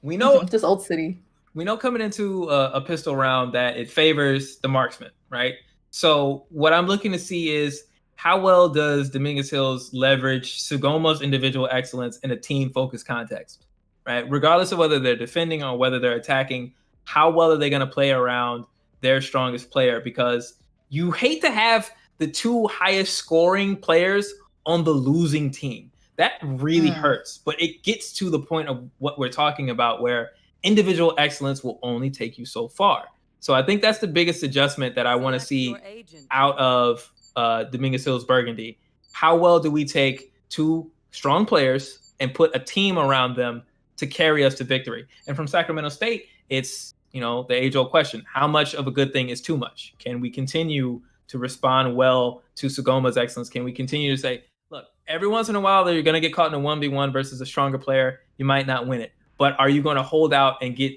Speaker 1: We know
Speaker 3: just Ult City.
Speaker 1: We know coming into a pistol round that it favors the marksman, right? So what I'm looking to see is how well does Dominguez Hills leverage Sugomo's individual excellence in a team-focused context, right? Regardless of whether they're defending or whether they're attacking, how well are they going to play around their strongest player? Because you hate to have the two highest scoring players on the losing team. That really hurts, but it gets to the point of what we're talking about where individual excellence will only take you so far. So I think that's the biggest adjustment that I want to see out of Dominguez Hills Burgundy. How well do we take two strong players and put a team around them to carry us to victory? And from Sacramento State, it's, you know, the age-old question: how much of a good thing is too much? Can we continue to respond well to Sugoma's excellence? Can we continue to say, look, every once in a while you're going to get caught in a 1v1 versus a stronger player. You might not win it, but are you going to hold out and get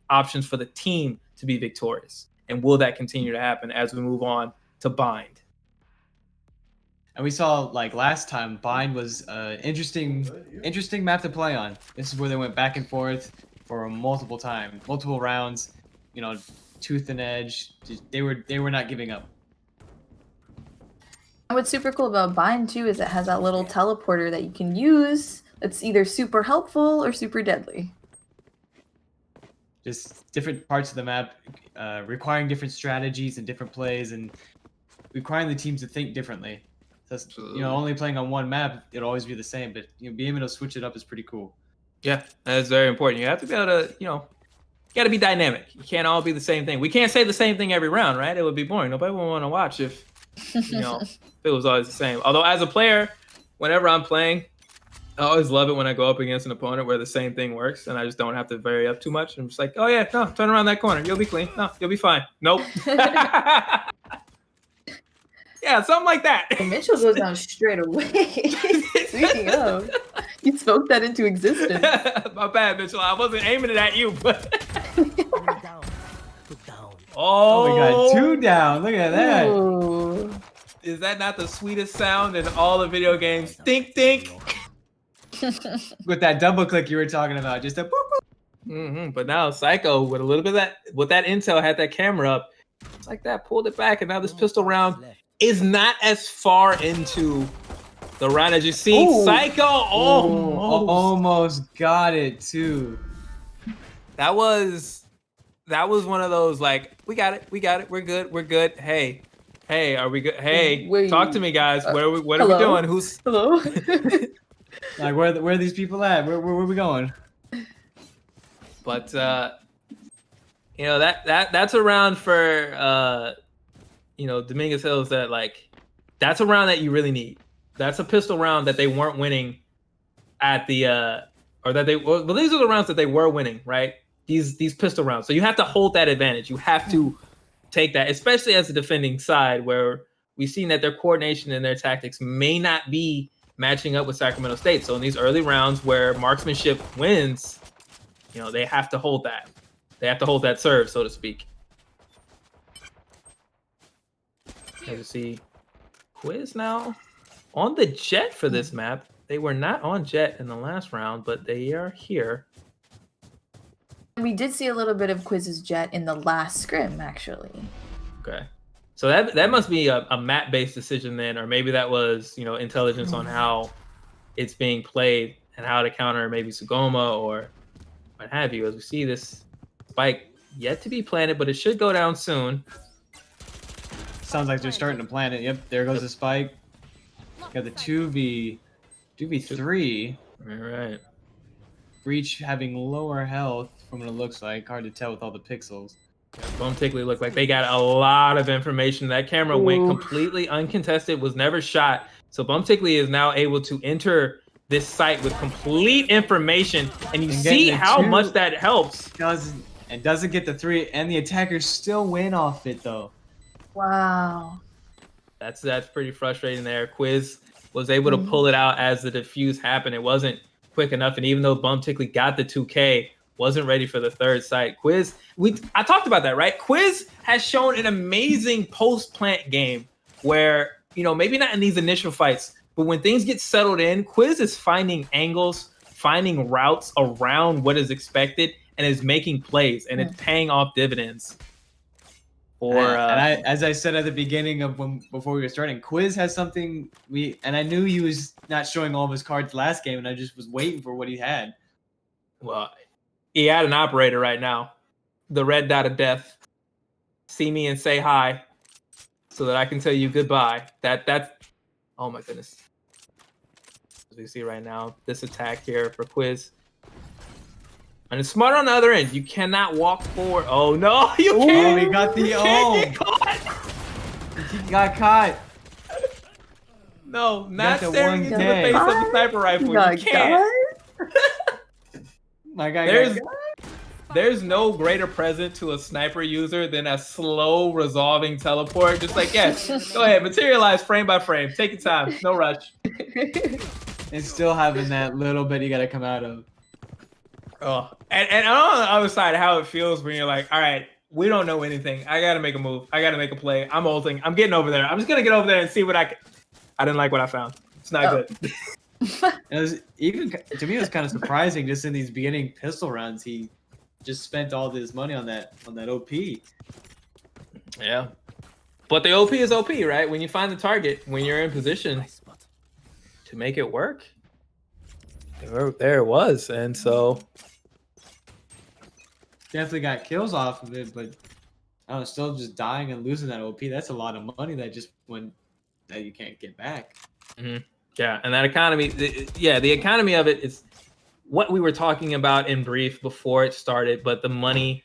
Speaker 1: options for the team to be victorious? And will that continue to happen as we move on to Bind?
Speaker 2: And we saw, like, last time, Bind was interesting map to play on. This is where they went back and forth for multiple rounds, you know, tooth and edge. They were not giving up.
Speaker 3: And what's super cool about Bind too is it has that little teleporter that you can use. It's either super helpful or super deadly.
Speaker 2: Just different parts of the map, requiring different strategies and different plays, and requiring the teams to think differently. So, you know, only playing on one map, it'll always be the same, but, you know, being able to switch it up is pretty cool.
Speaker 1: Yeah, that's very important. You have to be able to, you know, you got to be dynamic. You can't all be the same thing. We can't say the same thing every round, right? It would be boring. Nobody would want to watch if, you know, if it was always the same. Although as a player, whenever I'm playing, I always love it when I go up against an opponent where the same thing works and I just don't have to vary up too much. I'm just like, oh yeah, no, turn around that corner. You'll be clean. No, you'll be fine. Nope. Yeah, something like that.
Speaker 3: Mitchell goes down straight away. Speaking of, you spoke that into existence.
Speaker 1: My bad, Mitchell. I wasn't aiming it at you, but.
Speaker 2: Oh, we got 2 down. Look at that.
Speaker 3: Ooh.
Speaker 1: Is that not the sweetest sound in all the video games? Think, think.
Speaker 2: With that double click you were talking about, just a boop, boop.
Speaker 1: But now Psycho, with a little bit of that, with that intel, had that camera up. It's like that, pulled it back, and now this pistol round is not as far into the round as you see.
Speaker 3: Ooh.
Speaker 1: Psycho
Speaker 2: almost got it too.
Speaker 1: That was one of those, like, we got it, we're good. Hey, are we good? Hey,
Speaker 3: wait,
Speaker 1: talk to me, guys. What are we doing? Who's
Speaker 3: hello?
Speaker 2: Like, where are these people at? Where are we going?
Speaker 1: But you know, that's a round for you know, Dominguez Hills that, like, that's a round that you really need. That's a pistol round that they weren't winning at the or that they, well, these are the rounds that they were winning, right? These pistol rounds. So you have to hold that advantage. You have to take that, especially as a defending side, where we've seen that their coordination and their tactics may not be matching up with Sacramento State. So in these early rounds where marksmanship wins, you know, they have to hold that. They have to hold that serve, so to speak. As you see, Quiz now on the jet for this map. They were not on jet in the last round, but they are here.
Speaker 3: We did see a little bit of Quiz's jet in the last scrim, actually.
Speaker 1: Okay. So that must be a map-based decision then, or maybe that was, you know, intelligence on how it's being played and how to counter maybe Sugoma or what have you. As we see this spike yet to be planted, but it should go down soon.
Speaker 2: Sounds like they're starting to plant it. Yep, there goes the spike. Got the 2v3.
Speaker 1: All right.
Speaker 2: Breach having lower health from what it looks like. Hard to tell with all the pixels.
Speaker 1: Bum Tickly looked like they got a lot of information. That camera went completely uncontested, was never shot. So Bum Tickly is now able to enter this site with complete information, and you see how much that helps.
Speaker 2: Doesn't get the 3, and the attackers still win off it though.
Speaker 3: Wow.
Speaker 1: That's pretty frustrating there. Quiz was able to pull it out as the defuse happened. It wasn't quick enough, and even though Bum Tickly got the 2K, wasn't ready for the third site. Quiz, I talked about that, right? Quiz has shown an amazing post-plant game where, you know, maybe not in these initial fights, but when things get settled in, Quiz is finding angles, finding routes around what is expected, and is making plays, and it's paying off dividends Or
Speaker 2: as I said at the beginning of before we were starting, Quiz has something I knew he was not showing all of his cards last game, and I just was waiting for what he had.
Speaker 1: well, he had an operator right now, the red dot of death. See me and say hi, so that I can tell you goodbye. That's oh my goodness. As we see right now, this attack here for Quiz. And it's smart on the other end. You cannot walk forward. Oh no, you can't.
Speaker 2: Oh, he got the
Speaker 1: Get
Speaker 2: ohm.
Speaker 1: caught.
Speaker 2: He got caught.
Speaker 1: No, not
Speaker 2: the
Speaker 1: staring
Speaker 2: one
Speaker 1: into the
Speaker 2: day.
Speaker 1: face of the sniper rifle. You can't.
Speaker 2: My guy.
Speaker 1: There's no greater present to a sniper user than a slow resolving teleport. Just like, yes, go ahead, materialize frame by frame. Take your time, no rush.
Speaker 2: And still having that little bit you got to come out of.
Speaker 1: Oh, and on the other side, how it feels when you're like, all right, we don't know anything. I got to make a move. I got to make a play. I'm ulting. I'm getting over there. I'm just going to get over there and see what I can. I didn't like what I found. It's not good.
Speaker 2: It was even to me, it was kind of surprising just in these beginning pistol rounds. He just spent all this money on that OP.
Speaker 1: Yeah. But the OP is OP, right? When you find the target, when you're in position to make it work. There it was. And so
Speaker 2: Definitely got kills off of it, but I don't know, still just dying and losing that OP. That's a lot of money that just went that you can't get back.
Speaker 1: Mm-hmm. Yeah, and that economy, the economy of it is what we were talking about in brief before it started, but the money,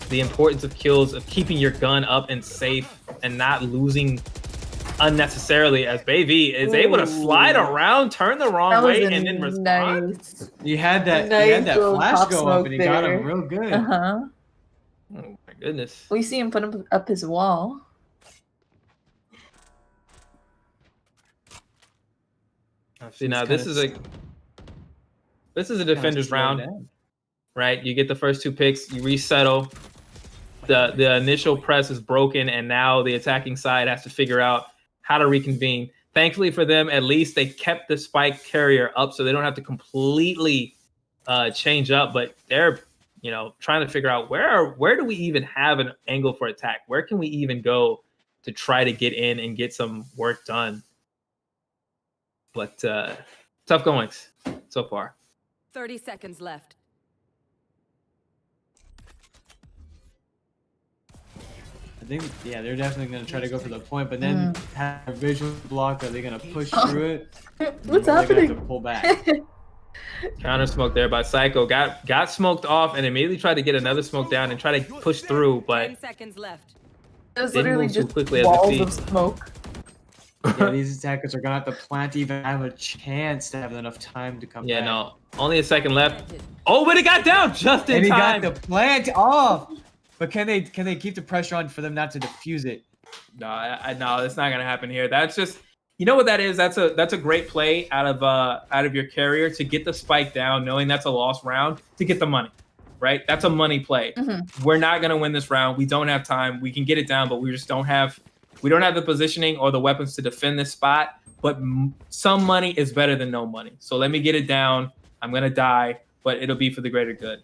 Speaker 1: the importance of kills, of keeping your gun up and safe and not losing unnecessarily, as Baby is able to slide around, turn the wrong way, and then respond.
Speaker 3: Nice.
Speaker 2: You had that
Speaker 3: little
Speaker 2: flash
Speaker 3: pop
Speaker 2: go up
Speaker 3: smoke
Speaker 2: and he got
Speaker 3: there.
Speaker 2: him real good.
Speaker 3: Uh-huh.
Speaker 1: Oh my goodness.
Speaker 3: We see him put up his wall.
Speaker 1: See, now this is a defender's round, right? You get the first two picks, you resettle. The initial press is broken, and now the attacking side has to figure out how to reconvene. Thankfully for them, at least they kept the spike carrier up, so they don't have to completely change up. But they're, trying to figure out where do we even have an angle for attack? Where can we even go to try to get in and get some work done? But tough goings so far.
Speaker 6: 30 seconds left.
Speaker 2: I think, they're definitely going to try to go for the point, but then have a visual block. Are they going to push through it?
Speaker 3: What's
Speaker 2: Or are they gonna
Speaker 3: happening?
Speaker 2: have to pull back.
Speaker 1: Counter smoke there by Psycho. Got smoked off and immediately tried to get another smoke down and try to push through,
Speaker 6: 10
Speaker 1: but
Speaker 6: seconds left.
Speaker 3: There's
Speaker 1: didn't
Speaker 3: literally
Speaker 1: move too
Speaker 3: just
Speaker 1: quickly as we
Speaker 3: walls
Speaker 1: see.
Speaker 3: of smoke.
Speaker 2: Yeah, these attackers are going to have to plant to even have a chance to have enough time to come back.
Speaker 1: yeah, no, only a second left. Oh, but it got down just in
Speaker 2: And he
Speaker 1: time.
Speaker 2: got the plant off. But can they keep the pressure on for them not to defuse it?
Speaker 1: No, no, that's not gonna happen here. That's just, you know what that is? That's a great play out of your carrier to get the spike down, knowing that's a lost round, to get the money, right? That's a money play. We're not gonna win this round. We don't have time. We can get it down, but we just don't have the positioning or the weapons to defend this spot. But some money is better than no money. So let me get it down. I'm gonna die, but it'll be for the greater good.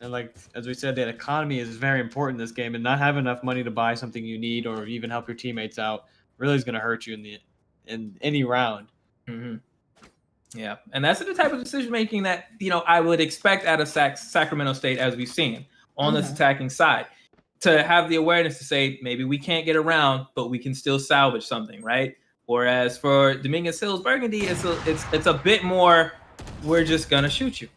Speaker 2: And like as we said, the economy is very important in this game, and not having enough money to buy something you need or even help your teammates out really is going to hurt you in any round.
Speaker 1: Mm-hmm. Yeah, and that's the type of decision making that I would expect out of Sacramento State, as we've seen on this attacking side, to have the awareness to say maybe we can't get around, but we can still salvage something, right? Whereas for Dominguez Hills Burgundy, it's a bit more. We're just gonna shoot you.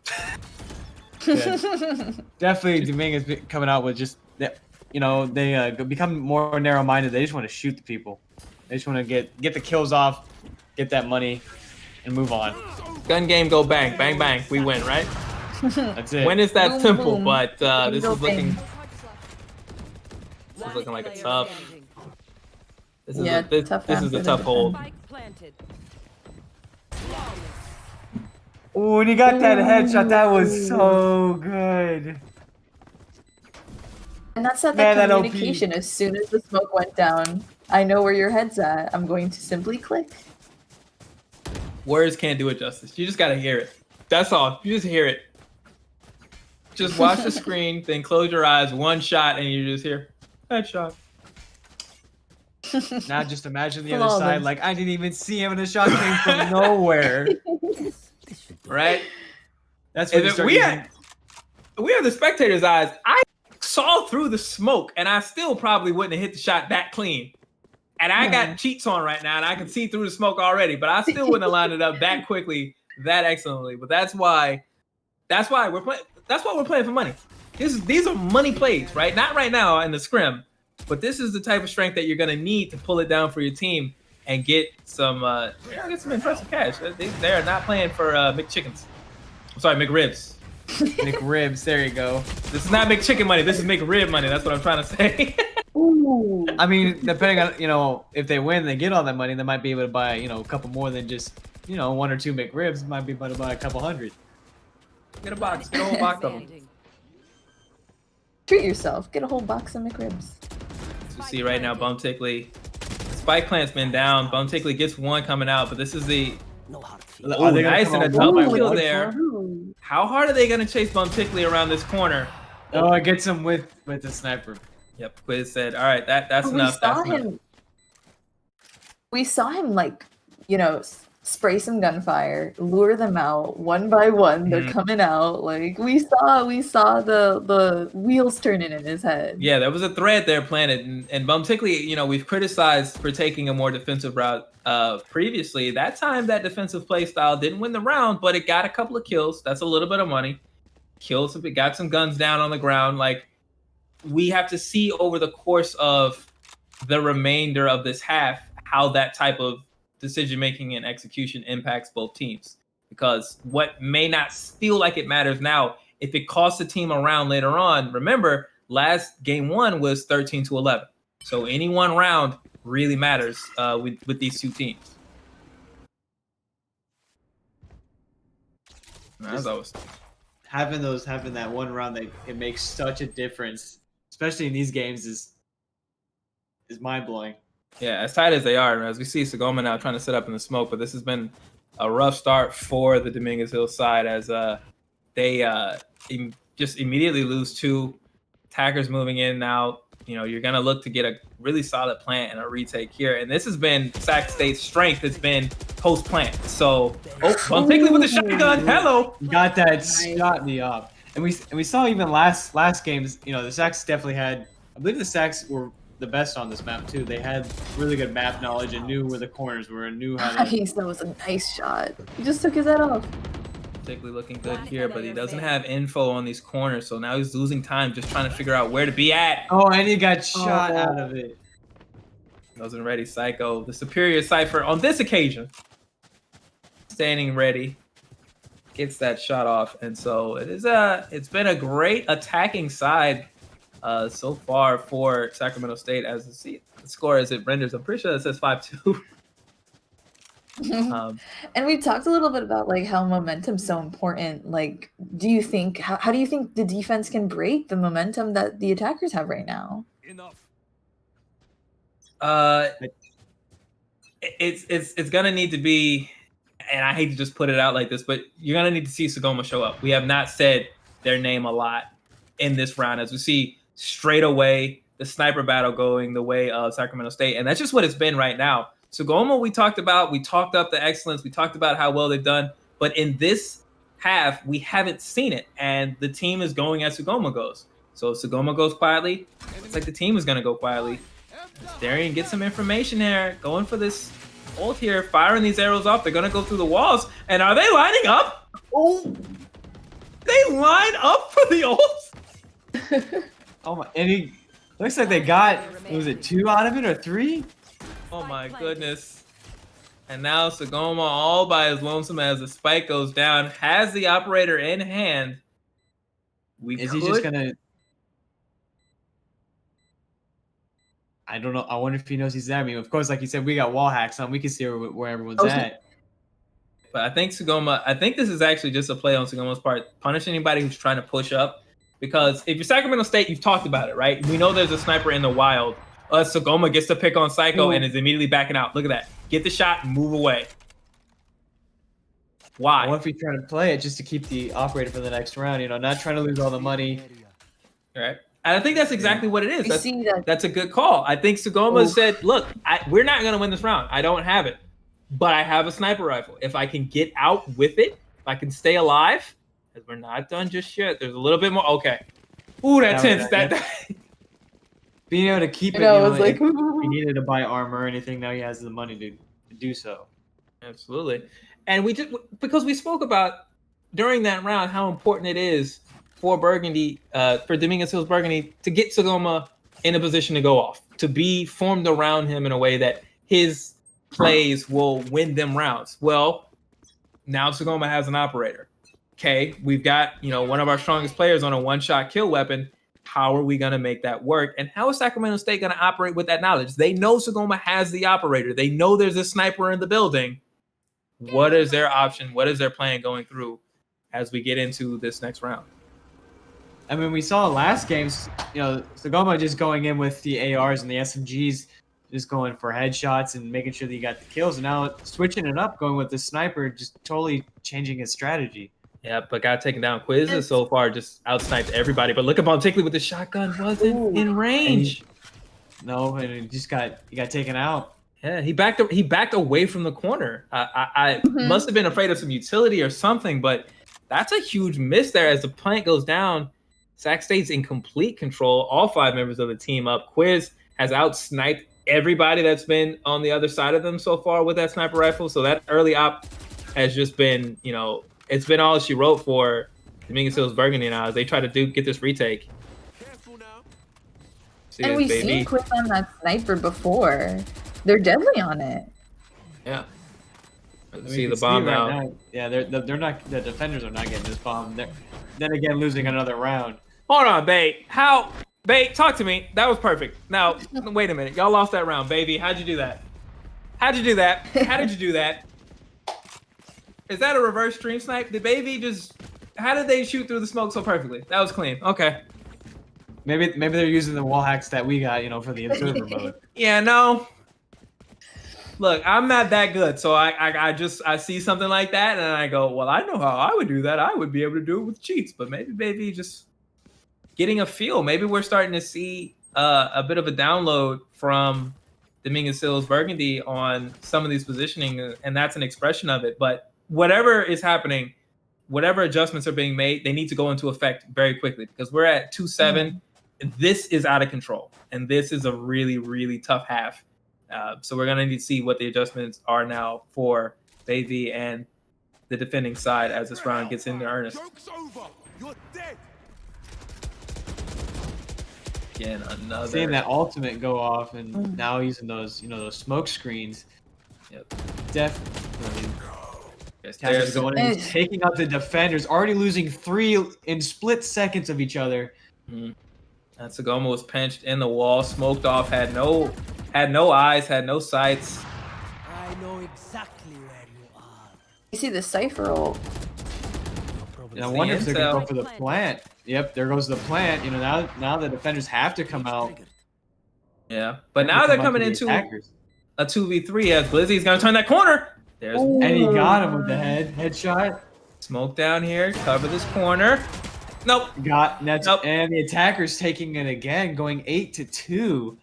Speaker 2: Definitely, Dominguez coming out with just that. They become more narrow-minded. They just want to shoot the people. They just want to get the kills off, get that money, and move on.
Speaker 1: Gun game, go bang, bang, bang. We win, right?
Speaker 2: That's it.
Speaker 1: When is that
Speaker 3: Boom,
Speaker 1: simple?
Speaker 3: boom.
Speaker 1: But this
Speaker 3: Go
Speaker 1: is looking.
Speaker 3: bang.
Speaker 1: This is looking like a tough. This is
Speaker 3: Yeah, tough
Speaker 1: this
Speaker 3: round
Speaker 1: is a
Speaker 3: for
Speaker 1: tough
Speaker 3: them.
Speaker 1: hold.
Speaker 6: Spike planted.
Speaker 2: Ooh, when he got that headshot, that was so good.
Speaker 3: And that's that
Speaker 2: Man, that OP.
Speaker 3: communication. As soon as the smoke went down, I know where your head's at. I'm going to simply click.
Speaker 1: Words can't do it justice. You just gotta hear it. That's all. You just hear it. Just watch the screen, then close your eyes, one shot, and you just hear. Headshot.
Speaker 2: Now just imagine the other side.
Speaker 3: Flawless.
Speaker 2: Like I didn't even see him, and the shot came from nowhere.
Speaker 1: Right?
Speaker 2: That's when you
Speaker 1: If
Speaker 2: start
Speaker 1: we
Speaker 2: using-
Speaker 1: had we are the spectators' eyes. I saw through the smoke, and I still probably wouldn't have hit the shot that clean. And I got cheats on right now, and I can see through the smoke already, but I still wouldn't have lined it up that quickly, that excellently. But that's why we're playing. That's why we're playing for money. These are money plays, right? Not right now in the scrim, but this is the type of strength that you're gonna need to pull it down for your team and get some impressive cash. They are not playing for McChickens. I'm sorry, McRibs.
Speaker 2: McRibs. There you go.
Speaker 1: This is not McChicken money. This is McRib money. That's what I'm trying to say.
Speaker 3: Ooh.
Speaker 2: I mean, depending on if they win, they get all that money. They might be able to buy a couple more than just 1 or 2 McRibs. Might be able to buy a couple hundred.
Speaker 1: Get a box. Get a whole box of them.
Speaker 6: Standing.
Speaker 3: Treat yourself. Get a whole box of McRibs.
Speaker 1: As you see right now, Bum Tickly. Spike plant's been down. Bum Tickly gets one coming out, but this is the
Speaker 4: No hard feelings.
Speaker 2: Are they gonna
Speaker 1: nice
Speaker 2: come
Speaker 1: and a
Speaker 2: out one
Speaker 1: double
Speaker 2: by
Speaker 1: kill
Speaker 2: one?
Speaker 1: there.
Speaker 3: Ooh.
Speaker 1: How hard are they gonna chase Bum Tickly around this corner?
Speaker 2: Oh, it gets him with the sniper.
Speaker 1: Yep, Quiz said, all right, that's
Speaker 3: But
Speaker 1: enough. That's enough.
Speaker 3: We saw him like, spray some gunfire, lure them out one by one. They're coming out. Like we saw the wheels turning in his head.
Speaker 1: Yeah, there was a thread there planted, and Bum Tickly, we've criticized for taking a more defensive route previously. That time, that defensive play style didn't win the round, but it got a couple of kills. That's a little bit of money. Got some guns down on the ground. Like, we have to see over the course of the remainder of this half how that type of decision making and execution impacts both teams. Because what may not feel like it matters now, if it costs the team a round later on, remember, last game 1 was 13-11. So any one round really matters with these two teams. As always.
Speaker 2: Having that one round, it makes such a difference, especially in these games, is mind blowing.
Speaker 1: Yeah, as tight as they are, as we see Sagoma now trying to set up in the smoke, but this has been a rough start for the Dominguez Hill side as they just immediately lose 2 attackers moving in now. You're gonna look to get a really solid plant and a retake here, and this has been Sac State's strength. It's been post plant. So, Bum Tickly with the shotgun. Hello.
Speaker 2: Got that shot in the up, and we saw even last games. The Sacs definitely had. I believe the Sacs were the best on this map too. They had really good map knowledge and knew where the corners were and knew how to.
Speaker 3: Nice, that was a nice shot. He just took his head off.
Speaker 1: Particularly looking good here, but he doesn't have info on these corners, so now he's losing time just trying to figure out where to be at.
Speaker 2: Oh, and he got shot out of it.
Speaker 1: Wasn't ready, Psycho. The superior Cypher on this occasion, standing ready, gets that shot off, and so it's been a great attacking side so far for Sacramento State. As you see the score as it renders, I'm pretty sure it says 5-2.
Speaker 3: And we talked a little bit about how momentum's so important. Like, how do you think the defense can break the momentum that the attackers have right now?
Speaker 5: Enough.
Speaker 1: It's gonna need to be, and I hate to just put it out like this, but you're gonna need to see Sagoma show up. We have not said their name a lot in this round, as we see straight away the sniper battle going the way of Sacramento State, and that's just what it's been right now. Sagoma, we talked up the excellence, we talked about how well they've done, but in this half, we haven't seen it, and the team is going as Sagoma goes. So if Sagoma goes quietly, it's like the team is gonna go quietly. Darian gets some information here, going for this ult here, firing these arrows off. They're gonna go through the walls, and are they lining up? Oh, they line up for the ult.
Speaker 2: Oh my! And he looks like they got, was it 2 out of it or 3?
Speaker 1: Oh my goodness. And now Sagoma, all by his lonesome as the spike goes down, has the operator in hand.
Speaker 2: Is he just gonna? I don't know. I wonder if he knows he's there. I mean, of course, like you said, we got wall hacks on. We can see where everyone's at.
Speaker 1: But I think this is actually just a play on Sagoma's part. Punish anybody who's trying to push up. Because if you're Sacramento State, you've talked about it, right? We know there's a sniper in the wild. Sagoma gets to pick on Psycho and is immediately backing out. Look at that. Get the shot and move away. Why?
Speaker 2: What if we try to play it just to keep the operator for the next round? Not trying to lose all the money.
Speaker 1: All right. And I think that's exactly what it is.
Speaker 3: We see that.
Speaker 1: That's a good call. I think Sagoma said, look, we're not going to win this round. I don't have it, but I have a sniper rifle. If I can get out with it, if I can stay alive, because we're not done just yet. There's a little bit more. Okay. Ooh, that's tense.
Speaker 2: Being able to keep it,
Speaker 3: Like,
Speaker 2: if he needed to buy armor or anything, now he has the money to do so.
Speaker 1: Absolutely. And we just, because we spoke about during that round how important it is for Burgundy, for Dominguez Hills Burgundy, to get Sagoma in a position to go off, to be formed around him in a way that his plays will win them rounds. Well, now Sagoma has an operator. Okay, we've got, one of our strongest players on a one-shot kill weapon. How are we going to make that work? And how is Sacramento State going to operate with that knowledge? They know Sagoma has the operator. They know there's a sniper in the building. What is their option? What is their plan going through as we get into this next round?
Speaker 2: I mean, we saw last games, Sagoma just going in with the ARs and the SMGs, just going for headshots and making sure that he got the kills. And now switching it up, going with the sniper, just totally changing his strategy.
Speaker 1: Yeah, but got taken down. Quizzes so far just outsniped everybody. But look at particularly with the shotgun wasn't in range.
Speaker 2: And he got taken out.
Speaker 1: Yeah, he backed away from the corner. I must have been afraid of some utility or something, but that's a huge miss there as the plant goes down. Sac State's in complete control. All 5 members of the team up. Quiz has out-sniped everybody that's been on the other side of them so far with that sniper rifle. So that early op has just been, it's been all she wrote for Dominguez Hills Burgundy now as they try to get this retake.
Speaker 5: Careful now.
Speaker 3: And we've seen Quiz on that sniper before. They're deadly on it.
Speaker 1: Yeah. Let's see the bomb now.
Speaker 2: Yeah, they're not. The defenders are not getting this bomb. They're then again losing another round.
Speaker 1: Hold on, Bait. Bait, talk to me. That was perfect. Now, wait a minute. Y'all lost that round, baby. How'd you do that? How did you do that? Is that a reverse stream snipe? Did Baby how did they shoot through the smoke so perfectly? That was clean. Okay.
Speaker 2: Maybe they're using the wall hacks that we got, for the observer mode.
Speaker 1: Yeah, no. Look, I'm not that good, so I see something like that and I go, well, I know how I would do that. I would be able to do it with cheats, but maybe Baby just getting a feel. Maybe we're starting to see a bit of a download from Dominguez Hills Burgundy on some of these positioning, and that's an expression of it. But whatever is happening, whatever adjustments are being made, they need to go into effect very quickly because we're at 2-7. This is out of control, and this is a really, really tough half. So we're going to need to see what the adjustments are now for Baby and the defending side as this round gets into earnest.
Speaker 5: Joke's over. You're dead.
Speaker 1: Again, another.
Speaker 2: Seeing that ultimate go off and now using those, those smoke screens.
Speaker 1: Yep.
Speaker 2: Definitely.
Speaker 1: There's
Speaker 2: going in, taking out the defenders, already losing 3 in split seconds of each other.
Speaker 1: And Sagoma was pinched in the wall, smoked off, had no eyes, had no sights.
Speaker 4: I know exactly where you are.
Speaker 3: You see the Cypher ult.
Speaker 2: I wonder if they're going to go for the plant. Yep, there goes the plant. Now the defenders have to come out.
Speaker 1: Yeah, but now they're coming into a 2v3 as Blizzy's going to turn that corner.
Speaker 2: And he got him with the headshot.
Speaker 1: Smoke down here, cover this corner. Nope.
Speaker 2: And the attacker's taking it again, going 8-2.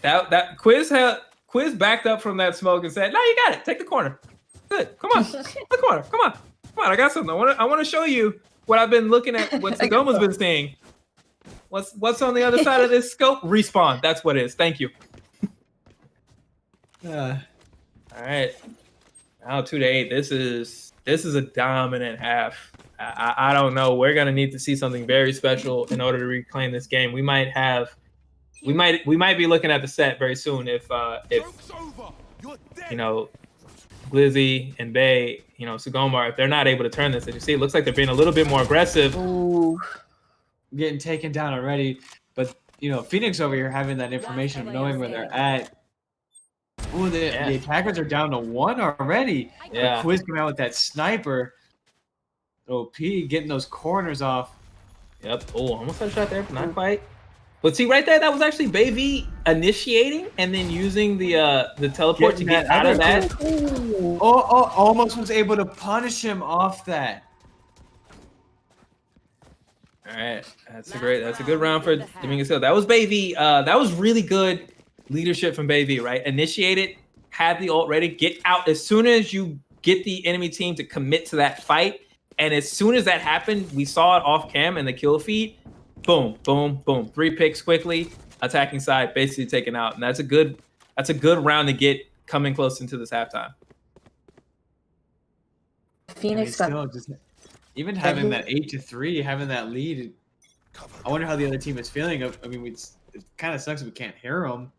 Speaker 1: That Quiz backed up from that smoke and said, "No, you got it. Take the corner. Good. Come on, the corner. Come on. I got something. I want to show you what I've been looking at. What Sagoma's been seeing. What's on the other side of this scope? Respawn. That's what it is. Thank you." All right. Now 2-8. This is a dominant half. I don't know. We're gonna need to see something very special in order to reclaim this game. We might be looking at the set very soon if Glizzy and Bay, Sagoma, if they're not able to turn this. As you see, it looks like they're being a little bit more aggressive.
Speaker 3: Ooh.
Speaker 2: Getting taken down already. But Phoenix over here having that information of knowing where they're at. Ooh, the attackers are down to 1 already.
Speaker 1: Yeah.
Speaker 2: Quiz coming out with that sniper. OP getting those corners off.
Speaker 1: Yep. Oh, almost had a shot there, but not quite. But see, right there, that was actually Baby initiating and then using the teleport to get out of that.
Speaker 2: Almost was able to punish him off that.
Speaker 1: All right, that's a good round for Dominguez Hill. That was Baby. That was really good leadership from Baby, right? Initiate it, had the ult ready, get out as soon as you get the enemy team to commit to that fight. And as soon as that happened, we saw it off cam in the kill feed. Boom, boom, boom. 3 picks quickly, attacking side basically taken out, and that's a good round to get coming close into this halftime.
Speaker 3: Phoenix
Speaker 2: I mean,
Speaker 3: got
Speaker 2: still just even having that 8-3, having that lead. I wonder how the other team is feeling. I mean, it kind of sucks if we can't hear them.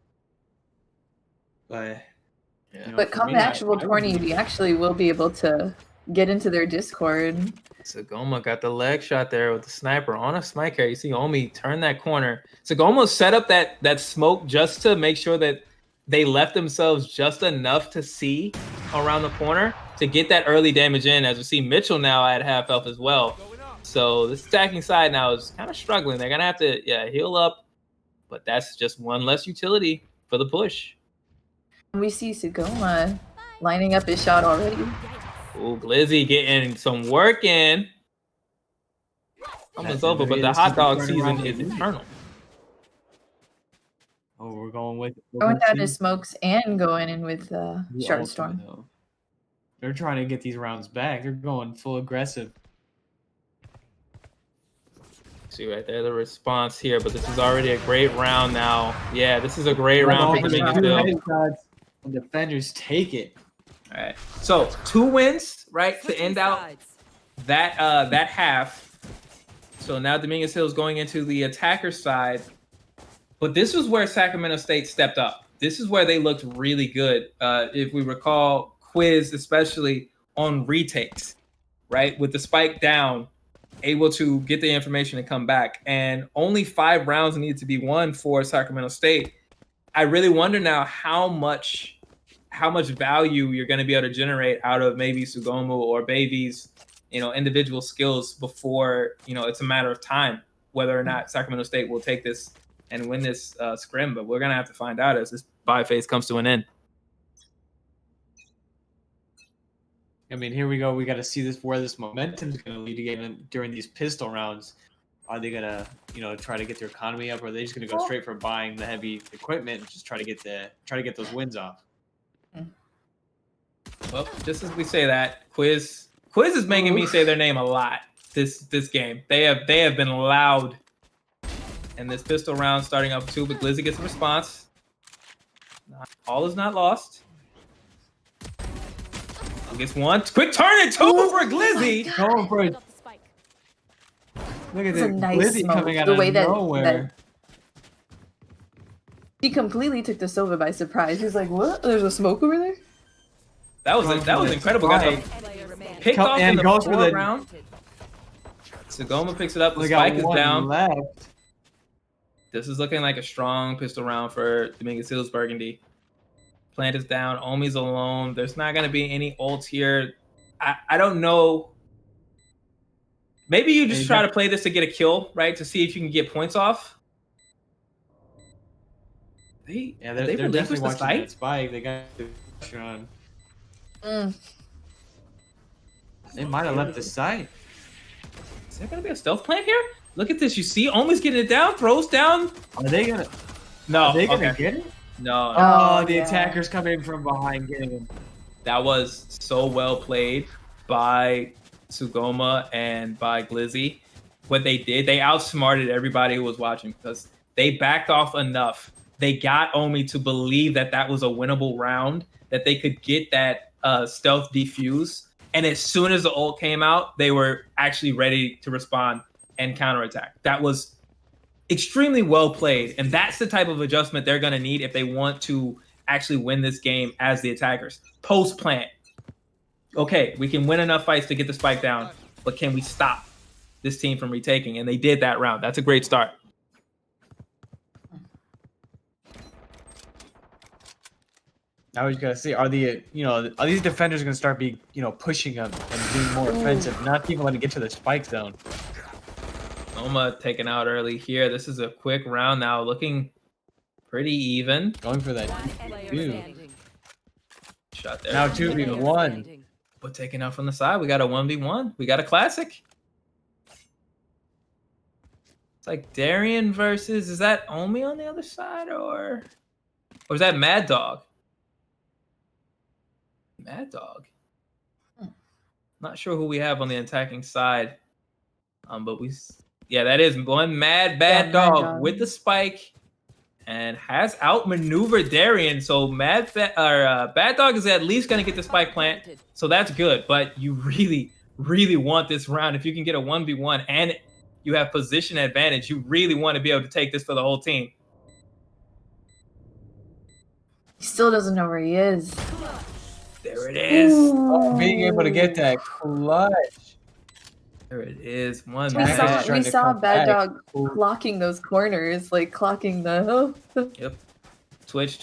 Speaker 2: But you know,
Speaker 3: but
Speaker 2: for
Speaker 3: come
Speaker 2: me,
Speaker 3: actual
Speaker 2: I
Speaker 3: tourney, we actually will be able to get into their Discord.
Speaker 1: Sagoma got the leg shot there with the sniper on a smite carry. You see Omi turn that corner. Sagoma set up that smoke just to make sure that they left themselves just enough to see around the corner to get that early damage in. As we see Mitchell now at half health as well. So this attacking side now is kind of struggling. They're gonna have to heal up, but that's just one less utility for the push.
Speaker 3: We see Sagoma lining up his shot already.
Speaker 1: Ooh, Glizzy getting some work in. Almost over, but the hot dog season is eternal.
Speaker 2: Oh, we're going with
Speaker 3: Going down to smokes and going in with Shard Storm.
Speaker 2: They're trying to get these rounds back. They're going full aggressive.
Speaker 1: See right there the response here, but this is already a great round now. Yeah, this is a great round for Dominguez Hill.
Speaker 2: The defenders take it.
Speaker 1: All right, so 2 wins, right, to end out that half. So now Dominguez Hill is going into the attacker side, but this was where Sacramento State stepped up. This is where they looked really good. If we recall, Quiz especially on retakes, right, with the spike down, able to get the information and come back, and only 5 rounds needed to be won for Sacramento State. I really wonder now how much value you're going to be able to generate out of maybe Sugomu or Baby's, individual skills before, it's a matter of time whether or not Sacramento State will take this and win this scrim. But we're going to have to find out as this bye phase comes to an end.
Speaker 2: I mean, here we go. We got to see where this momentum is going to lead again during these pistol rounds. Are they gonna, try to get their economy up, or are they just gonna go straight for buying the heavy equipment and just try to get those wins off?
Speaker 1: Well, just as we say that, Quiz is making me say their name a lot this game. They have been loud, and this pistol round starting up 2, but Glizzy gets a response. All is not lost. He gets 1. Quick turn and 2 for Glizzy.
Speaker 2: Going for it. Look at
Speaker 3: It's a
Speaker 2: this
Speaker 3: nice
Speaker 2: Glizzy
Speaker 3: smoke.
Speaker 2: coming out
Speaker 3: The
Speaker 2: of
Speaker 3: way that
Speaker 2: nowhere.
Speaker 3: he completely took the Sova by surprise. He's like, "What? There's a smoke over there?"
Speaker 1: That was incredible. Guys. Picked off in the 4th round. Sagoma picks it up. The spike is down.
Speaker 2: Left.
Speaker 1: This is looking like a strong pistol round for Dominguez Hill's Burgundy. Plant is down. Omi's alone. There's not going to be any ults here. I don't know. Maybe you just try to play this to get a kill, right? To see if you can get points off.
Speaker 2: They're definitely watching that spike. They got the pressure on. They might have left the site.
Speaker 1: Is there going to be a stealth plant here? Look at this. You see Omi's getting it down. Throws down.
Speaker 2: Are they going to...
Speaker 1: No.
Speaker 2: Are they going to get it?
Speaker 1: No.
Speaker 2: Oh, the attackers come in from behind getting him.
Speaker 1: That was so well played by Sugoma and by Glizzy. What they did, they outsmarted everybody who was watching because they backed off enough. They got Omi to believe that was a winnable round, that they could get that stealth defuse. And as soon as the ult came out, they were actually ready to respond and counterattack. That was extremely well played. And that's the type of adjustment they're going to need if they want to actually win this game as the attackers. Post plant. Okay, we can win enough fights to get the spike down, but can we stop this team from retaking? And they did that round. That's a great start.
Speaker 2: Now we gotta see, are these defenders gonna start pushing up and being more offensive, not even letting it get to the spike zone?
Speaker 1: Oma taken out early here. This is a quick round now, looking pretty even.
Speaker 2: Going for that
Speaker 1: shot there.
Speaker 2: Now 2v1.
Speaker 1: But taken out from the side, we got a 1v1. We got a classic. It's like Darien versus, is that Omi on the other side, or is that Mad Dog? Mad Dog. Not sure who we have on the attacking side. But yeah, that is one Mad Bad Dog with the spike and has outmaneuvered Darien. So Bad Dog is at least gonna get the spike plant, so that's good. But you really, really want this round. If you can get a 1v1 and you have position advantage, you really want to be able to take this for the whole team.
Speaker 3: He still doesn't know where he is.
Speaker 1: There it is.
Speaker 2: Oh, being able to get that clutch.
Speaker 1: There it is. One.
Speaker 3: We saw Bad Dog clocking those corners, like clocking the.
Speaker 1: Yep. Twitch,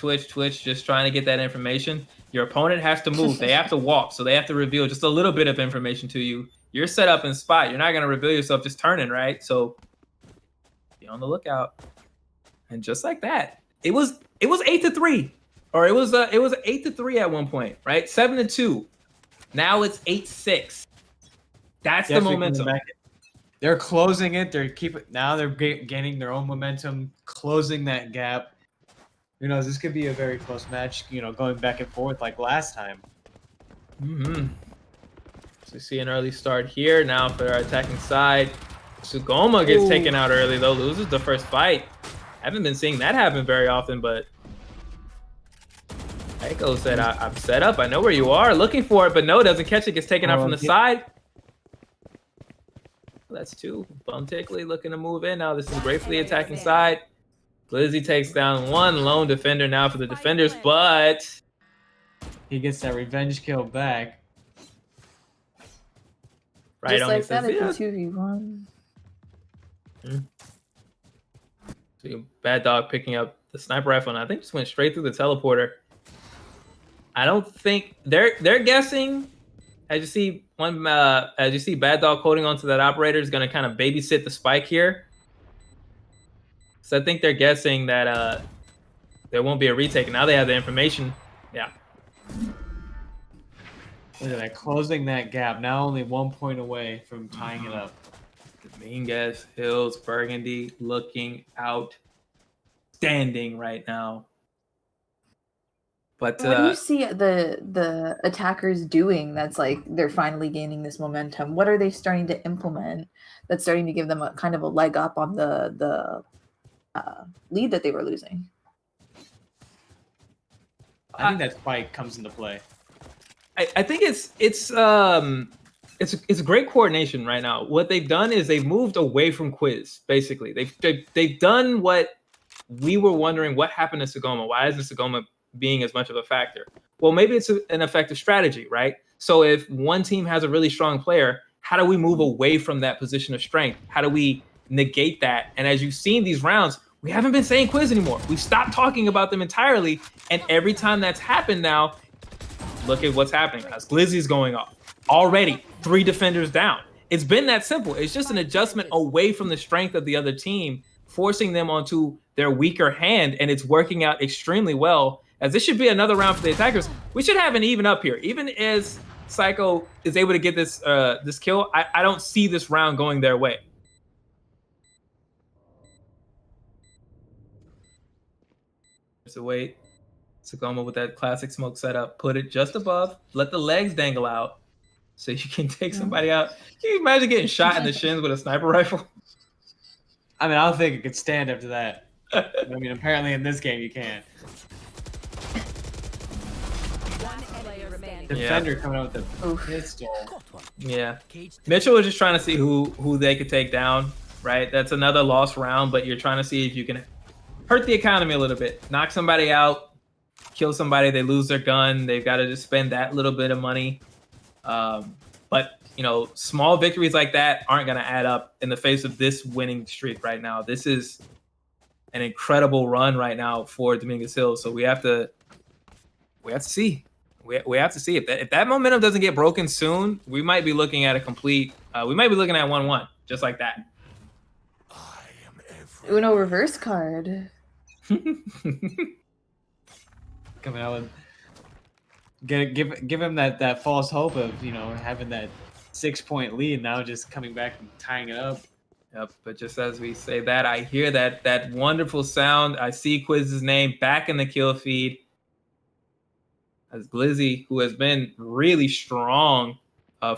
Speaker 1: just trying to get that information. Your opponent has to move. They have to walk, so they have to reveal just a little bit of information to you. You're set up in spot. You're not going to reveal yourself just turning, right? So be on the lookout. And just like that, it was 8-3, or it was 8-3 at one point, right? 7-2. Now it's 8-6. That's the momentum.
Speaker 2: They're closing it. They're gaining their own momentum, closing that gap. Who knows? This could be a very close match. You know, going back and forth like last time.
Speaker 1: So we see an early start here now for our attacking side. Sugoma gets taken out early though, loses the first fight. Haven't been seeing that happen very often, but Echo said, "I'm set up. I know where you are, looking for it, but no, doesn't catch it. Gets taken out from the side." That's two. Bum Tickly looking to move in now. This is gratefully attacking side. Glizzy takes down one lone defender now for the defenders, but
Speaker 2: he gets that revenge kill back.
Speaker 1: Right
Speaker 3: just
Speaker 1: on
Speaker 3: like that,
Speaker 1: says,
Speaker 3: it's a 2v1.
Speaker 1: So Bad Dog picking up the sniper rifle, and I think just went straight through the teleporter. I don't think they're guessing. As you see Bad Dog holding onto that operator is going to kind of babysit the spike here. So I think they're guessing that there won't be a retake. Now they have the information. Yeah.
Speaker 2: Look at that, closing that gap. Now only 1 point away from tying it up.
Speaker 1: Dominguez, Hills, Burgundy looking outstanding right now. But
Speaker 3: what do you see the attackers doing that's like they're finally gaining this momentum? What are they starting to implement that's starting to give them a kind of a leg up on the lead that they were losing?
Speaker 2: I think that spike comes into play.
Speaker 1: I think it's great coordination right now. What they've done is they've moved away from Quiz. Basically, they've done what we were wondering: what happened to Sugoma? Why isn't Sugoma being as much of a factor? Well, maybe it's an effective strategy, right? So if one team has a really strong player, how do we move away from that position of strength? How do we negate that? And as you've seen these rounds, we haven't been saying Quiz anymore. We've stopped talking about them entirely. And every time that's happened now, look at what's happening. As Glizzy's going off. Already 3 defenders down. It's been that simple. It's just an adjustment away from the strength of the other team, forcing them onto their weaker hand, and it's working out extremely well. As this should be another round for the attackers. We should have an even up here. Even as Psycho is able to get this this kill, I don't see this round going their way. There's a wait. Sugoma with that classic smoke setup. Put it just above. Let the legs dangle out so you can take somebody out. Can you imagine getting shot in the shins with a sniper rifle?
Speaker 2: I mean, I don't think it could stand after that. I mean, apparently in this game you can. Defender coming out with the pistol.
Speaker 1: Yeah. Mitchell was just trying to see who they could take down, right? That's another lost round, but you're trying to see if you can hurt the economy a little bit. Knock somebody out, kill somebody, they lose their gun. They've got to just spend that little bit of money. But, you know, small victories like that aren't going to add up in the face of this winning streak right now. This is an incredible run right now for Dominguez Hills. So we have to see. We have to see if that momentum doesn't get broken soon. We might be looking at a complete. We might be looking at 1-1 just like that.
Speaker 3: Uno reverse card.
Speaker 2: Coming out with give him that false hope of, you know, having that 6-point lead, now just coming back and tying it up.
Speaker 1: Yep, but just as we say that, I hear that wonderful sound. I see Quiz's name back in the kill feed. As Glizzy, who has been really strong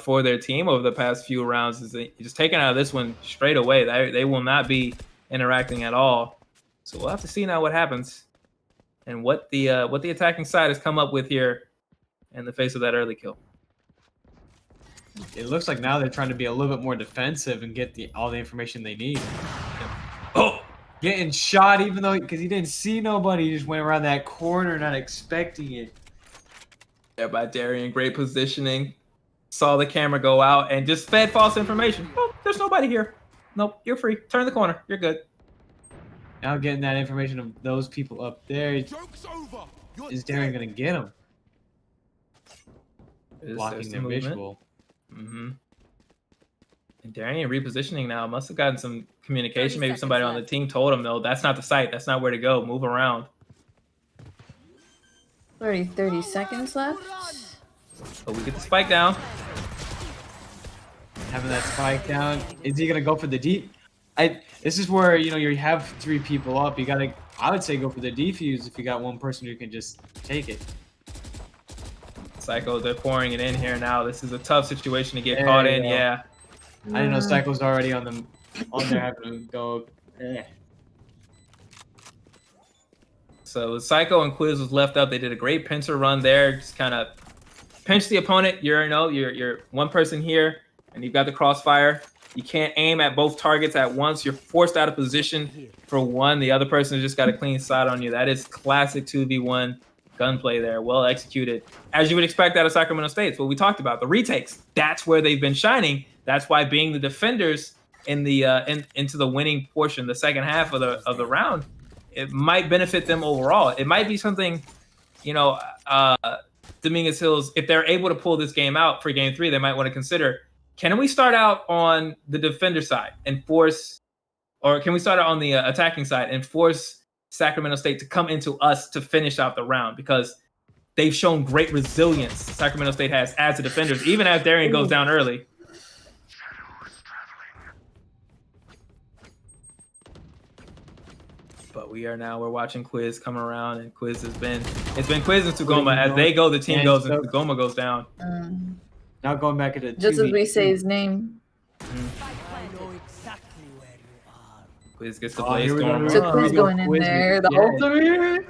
Speaker 1: for their team over the past few rounds, is just taken out of this one straight away. They will not be interacting at all. So we'll have to see now what happens and what the attacking side has come up with here in the face of that early kill.
Speaker 2: It looks like now they're trying to be a little bit more defensive and get all the information they need.
Speaker 1: Oh,
Speaker 2: Getting shot even though because he didn't see nobody, he just went around that corner not expecting it.
Speaker 1: yeah, by Darian, great positioning. Saw the camera go out and just fed false information. Oh, there's nobody here. Nope, you're free. Turn the corner. You're good.
Speaker 2: Now getting that information of those people up there,
Speaker 5: Joke's over. You're
Speaker 2: is Darian
Speaker 5: dead.
Speaker 2: gonna get them?
Speaker 1: There's
Speaker 2: Blocking
Speaker 1: some
Speaker 2: their
Speaker 1: movement.
Speaker 2: visual.
Speaker 1: Mm-hmm. And Darian repositioning now must have gotten some communication.
Speaker 6: 30
Speaker 1: Maybe somebody
Speaker 6: seconds
Speaker 1: on the
Speaker 6: left.
Speaker 1: team told him, no, that's not the site. That's not where to go. Move around.
Speaker 3: 30 seconds left.
Speaker 1: But we get the spike down.
Speaker 2: Having that spike down, is he gonna go for the deep? This is where you have 3 people up. You gotta, I would say, go for the defuse if you got one person who can just take it.
Speaker 1: Psycho, they're pouring it in here now. This is a tough situation to get
Speaker 2: There
Speaker 1: caught
Speaker 2: you
Speaker 1: in.
Speaker 2: go.
Speaker 1: Yeah.
Speaker 2: I didn't know Cycle's already on there having to go.
Speaker 1: So Psycho and Quiz was left up. They did a great pincer run there. Just kind of pinch the opponent. You're one person here, and you've got the crossfire. You can't aim at both targets at once. You're forced out of position for one. The other person has just got a clean sight on you. That is classic 2v1 gunplay there. Well executed. As you would expect out of Sacramento State. It's what we talked about. The retakes. That's where they've been shining. That's why being the defenders in the into the winning portion, the second half of the round, it might benefit them overall. It might be something, Dominguez Hills, if they're able to pull this game out for game 3, they might want to consider, can we start out on the defender side and force, or can we start out on the attacking side and force Sacramento State to come into us to finish out the round? Because they've shown great resilience, Sacramento State has, as the defenders, even as Darian goes down early. But we're watching Quiz come around, and Quiz it's been Quiz and Sugoma. As they go, the team goes, and Sugoma goes down.
Speaker 2: Now going back into
Speaker 3: Just as we say his name.
Speaker 4: I know exactly where you are.
Speaker 1: Quiz gets the
Speaker 2: Oh,
Speaker 1: blaze
Speaker 2: here we go,
Speaker 1: storm
Speaker 2: here we
Speaker 3: So
Speaker 2: go.
Speaker 3: Quiz going in
Speaker 2: Quiz
Speaker 3: there.
Speaker 2: with
Speaker 3: The
Speaker 2: the
Speaker 3: ultimate.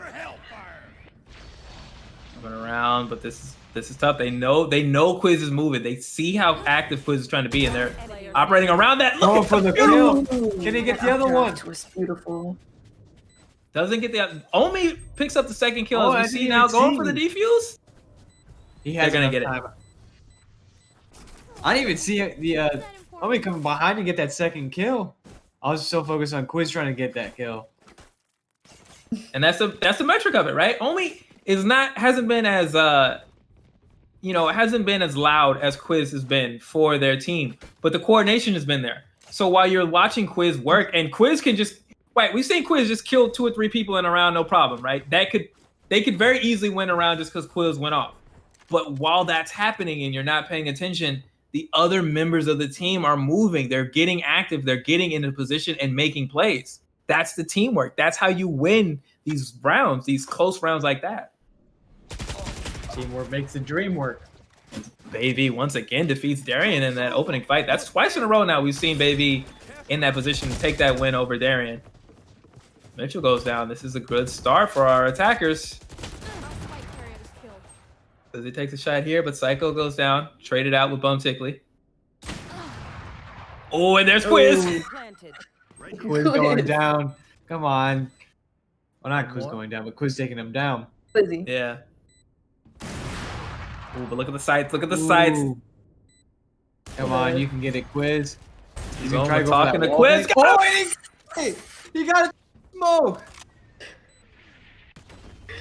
Speaker 1: Coming around, but this is tough. They know Quiz is moving. They see how active Quiz is trying to be, and they're operating around that.
Speaker 2: Going
Speaker 1: Look
Speaker 2: for
Speaker 1: at
Speaker 2: the
Speaker 1: the
Speaker 2: kill. Can he get the other one?
Speaker 3: Was beautiful.
Speaker 1: Doesn't get the Omi picks up the second kill.
Speaker 2: Oh,
Speaker 1: As
Speaker 2: I
Speaker 1: we see
Speaker 2: didn't
Speaker 1: now,
Speaker 2: even
Speaker 1: going
Speaker 2: see
Speaker 1: for the
Speaker 2: you.
Speaker 1: defuse.
Speaker 2: He has
Speaker 1: They're gonna
Speaker 2: enough
Speaker 1: get it.
Speaker 2: time. I didn't even see the Omi coming behind to get that second kill. I was so focused on Quiz trying to get that kill.
Speaker 1: And that's the metric of it, right? Omi hasn't been as hasn't been as loud as Quiz has been for their team, but the coordination has been there. So while you're watching Quiz work, and Quiz can just we've seen Quiz just kill 2 or 3 people in a round, no problem, right? They could very easily win a round just because Quiz went off. But while that's happening and you're not paying attention, the other members of the team are moving. They're getting active. They're getting into position and making plays. That's the teamwork. That's how you win these rounds, these close rounds like that.
Speaker 2: Teamwork makes the dream work.
Speaker 1: Baby once again defeats Darian in that opening fight. That's twice in a row now we've seen Baby in that position to take that win over Darian. Mitchell goes down. This is a good start for our attackers. As he takes a shot here, but Psycho goes down. Traded out with Bum Tickley. Oh, and there's Quiz.
Speaker 6: Planted.
Speaker 2: Quiz going down. Come on. Well, not Quiz going down, but Quiz taking him down.
Speaker 3: Quizzy.
Speaker 1: Yeah. Ooh, but look at the sights. Look at the sights.
Speaker 2: Ooh. Come on, you can get it, Quiz. He's
Speaker 1: Going,
Speaker 2: gonna try to go for
Speaker 1: talking
Speaker 2: that
Speaker 1: to
Speaker 2: wall
Speaker 1: Quiz.
Speaker 2: break. Oh, and he got it. Smoke.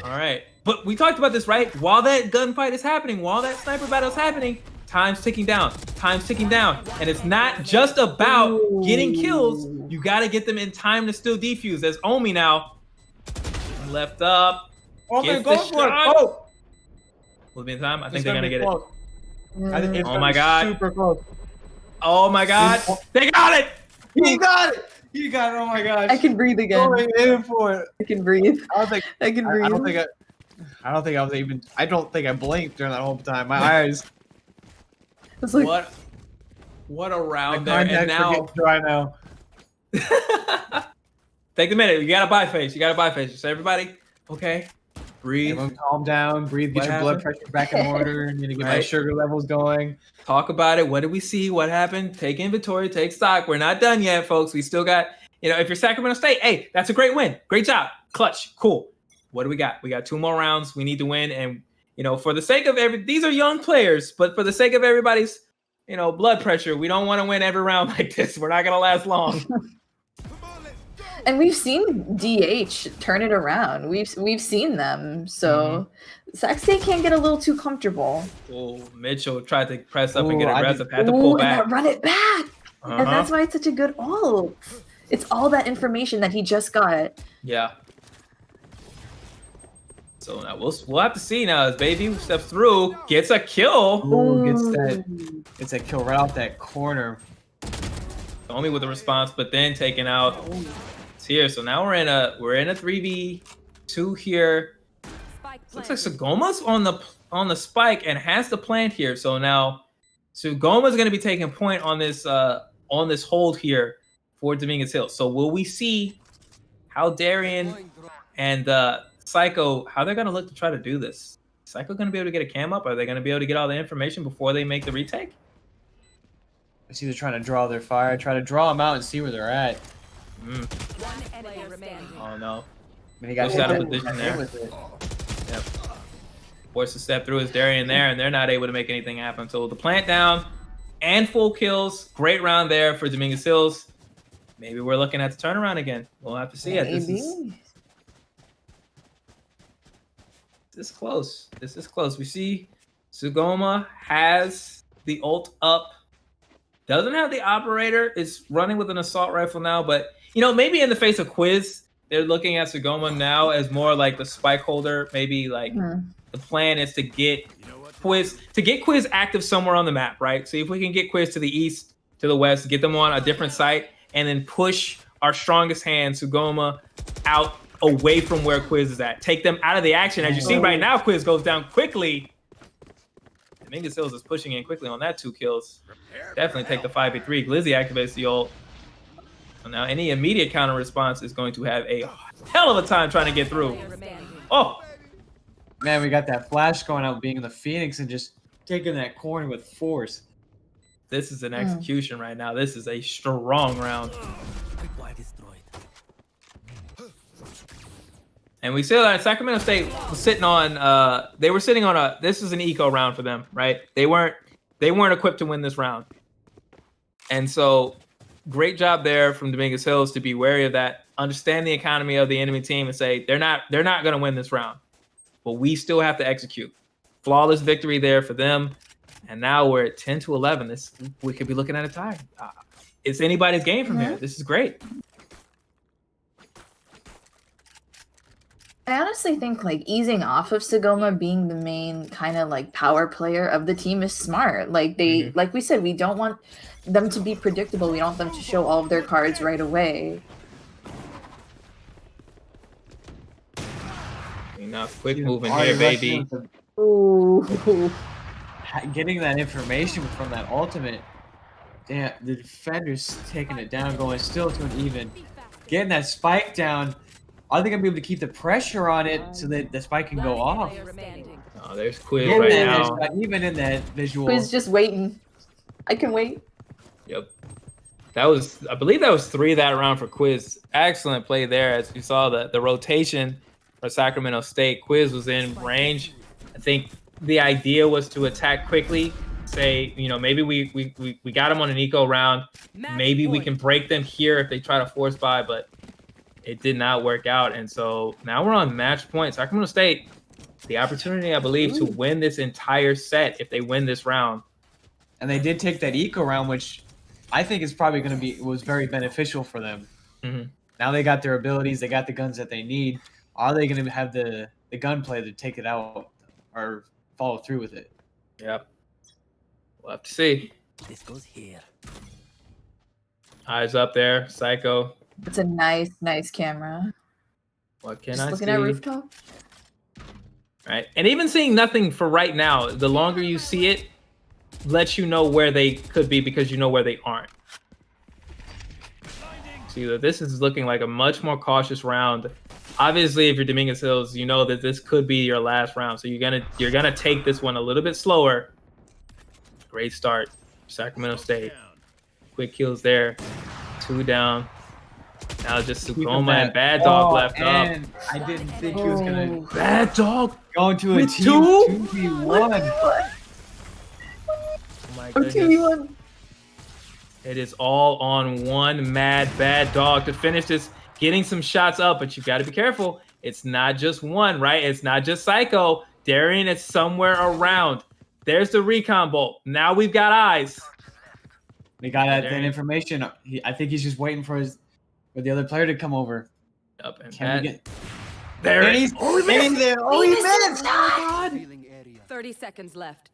Speaker 1: All right. But we talked about this, right? While that gunfight is happening, while that sniper battle is happening, time's ticking down. Time's ticking down. And it's not just about getting kills. You got to get them in time to still defuse. There's Omi now. Left up.
Speaker 2: Oh,
Speaker 1: Gets
Speaker 2: go
Speaker 1: the
Speaker 2: for it.
Speaker 1: shot.
Speaker 2: Oh,
Speaker 1: Will it be in time? I think
Speaker 2: it's
Speaker 1: they're going to get it.
Speaker 2: close. I think it's
Speaker 1: Oh
Speaker 2: gonna
Speaker 1: my
Speaker 2: be
Speaker 1: God.
Speaker 2: Super close.
Speaker 1: Oh my God. They got it.
Speaker 2: He got it. He got it. Oh my gosh.
Speaker 3: I can breathe again.
Speaker 2: Going in for it.
Speaker 3: I can breathe.
Speaker 2: I don't think.
Speaker 3: I can breathe.
Speaker 2: I don't think I was even. I don't think I blinked during that whole time. My eyes.
Speaker 3: It's like,
Speaker 1: What a round
Speaker 2: My
Speaker 1: there, and
Speaker 2: contacts are
Speaker 1: now
Speaker 2: getting dry now.
Speaker 1: take a minute. You gotta buy face. You gotta buy face. Just everybody, okay, breathe.
Speaker 2: Everyone calm down, breathe, get
Speaker 1: What
Speaker 2: your blood
Speaker 1: happened?
Speaker 2: pressure back in order, and get my
Speaker 1: Right.
Speaker 2: sugar levels going.
Speaker 1: Talk about it. What did we see? What happened? Take inventory. Take stock. We're not done yet, folks. We still got. If you're Sacramento State, hey, that's a great win. Great job. Clutch. Cool. What do we got? We got 2 more rounds. We need to win, and for the sake of these are young players, but for the sake of everybody's blood pressure, we don't want to win every round like this. We're not gonna last long.
Speaker 3: and we've seen DH turn it around. We've seen them. So Sac State can't get a little too comfortable.
Speaker 1: Oh, Mitchell tried to press up and
Speaker 2: Ooh,
Speaker 1: get
Speaker 2: I
Speaker 1: aggressive. Had to pull
Speaker 3: And
Speaker 1: back.
Speaker 3: that run it back. And that's why it's such a good ult. It's all that information that he just got.
Speaker 1: Yeah. So now we'll have to see now as Baby steps through, gets a kill.
Speaker 2: Ooh, gets that kill right off that corner.
Speaker 1: Only with a response, but then taken out. It's here. So now we're in a 3v2 here. Looks like Sagoma's on the spike and has the plant here. So now Sagoma's going to be taking point on this hold here for Dominguez Hill. So will we see how Darian and Psycho, how they're going to look to try to do this? Psycho going to be able to get a cam up? Are they going to be able to get all the information before they make the retake?
Speaker 2: It's either trying to draw their fire, try to draw them out and see where they're at.
Speaker 6: One enemy remaining.
Speaker 1: Oh no.
Speaker 2: I mean, he got
Speaker 1: Pushed out of
Speaker 2: hit
Speaker 1: position there.
Speaker 2: with it.
Speaker 1: Yep. Forced to step through his Darian there, and they're not able to make anything happen. So the plant down and full kills. Great round there for Dominguez Hills. Maybe we're looking at the turnaround again. We'll have to see it. This is close. This is close. We see Sugoma has the ult up. Doesn't have the operator. Is running with an assault rifle now, but maybe in the face of Quiz, they're looking at Sugoma now as more like the spike holder. Maybe like the plan is to get Quiz active somewhere on the map, right? So if we can get Quiz to the east, to the west, get them on a different site, and then push our strongest hand, Sugoma, out away from where Quiz is at. Take them out of the action. As you see right now, Quiz goes down quickly. Dominguez Hills is pushing in quickly on that 2 kills. Definitely take the 5v3. Glizzy activates the ult. So now any immediate counter response is going to have a hell of a time trying to get through. Oh!
Speaker 2: Man, we got that flash going out being in the Phoenix and just taking that corner with force.
Speaker 1: This is an execution right now. This is a strong round. And we see that Sacramento State was sitting on this is an eco round for them, right? They weren't equipped to win this round. And so great job there from Dominguez Hills to be wary of that, understand the economy of the enemy team and say they're not going to win this round. But we still have to execute. Flawless victory there for them. And now we're at 10-11. We could be looking at a tie. It's anybody's game from here. This is great.
Speaker 3: I honestly think easing off of Sagoma being the main kind of power player of the team is smart. Like we said, we don't want them to be predictable. We don't want them to show all of their cards right away.
Speaker 1: Enough quick movement here, baby.
Speaker 3: Ooh.
Speaker 2: Getting that information from that ultimate. Damn, the defender's taking it down, going still to an even. Getting that spike down. Are they gonna be able to keep the pressure on it so that the spike can go off?
Speaker 1: Oh, there's Quiz right now.
Speaker 2: Even in that visual.
Speaker 3: Quiz just waiting. I can wait.
Speaker 1: Yep. I believe that was 3 that round for Quiz. Excellent play there as you saw the rotation for Sacramento State. Quiz was in range. I think the idea was to attack quickly. Say, maybe we got them on an eco round. Maybe we can break them here if they try to force buy, but it did not work out. And so now we're on match point. Sacramento State, the opportunity, I believe, to win this entire set if they win this round.
Speaker 2: And they did take that eco round, which I think is probably going to was very beneficial for them. Now they got their abilities. They got the guns that they need. Are they going to have the gunplay to take it out or follow through with it?
Speaker 1: Yep. We'll have to see.
Speaker 4: This goes here.
Speaker 1: Eyes up there, Psycho.
Speaker 3: It's a nice camera.
Speaker 1: What can
Speaker 3: Just
Speaker 1: I
Speaker 3: looking
Speaker 1: see?
Speaker 3: at rooftop.
Speaker 1: Right, and even seeing nothing for right now, the longer you see it, lets you know where they could be because you know where they aren't. See that this is looking like a much more cautious round. Obviously, if you're Dominguez Hills, you know that this could be your last round, so you're gonna take this one a little bit slower. Great start, Sacramento State. Quick kills there, 2 down. Now just Sugoma and Bad Dog left up.
Speaker 2: And I didn't think he was gonna
Speaker 1: Bad Dog
Speaker 2: go into a
Speaker 1: with
Speaker 2: team 2v1.
Speaker 1: Oh my
Speaker 3: Oh,
Speaker 1: goodness.
Speaker 3: 2v1.
Speaker 1: It is all on one mad Bad Dog to finish this, getting some shots up, but you got to be careful. It's not just one, right? It's not just Psycho. Darian is somewhere around. There's the recon bolt. Now we've got eyes.
Speaker 2: We got that information. I think he's just waiting for the other player to come over.
Speaker 1: Up and
Speaker 2: Can we get
Speaker 1: there it is.
Speaker 2: Oh, he missed! Oh, he missed!
Speaker 1: God.
Speaker 6: 30 seconds left.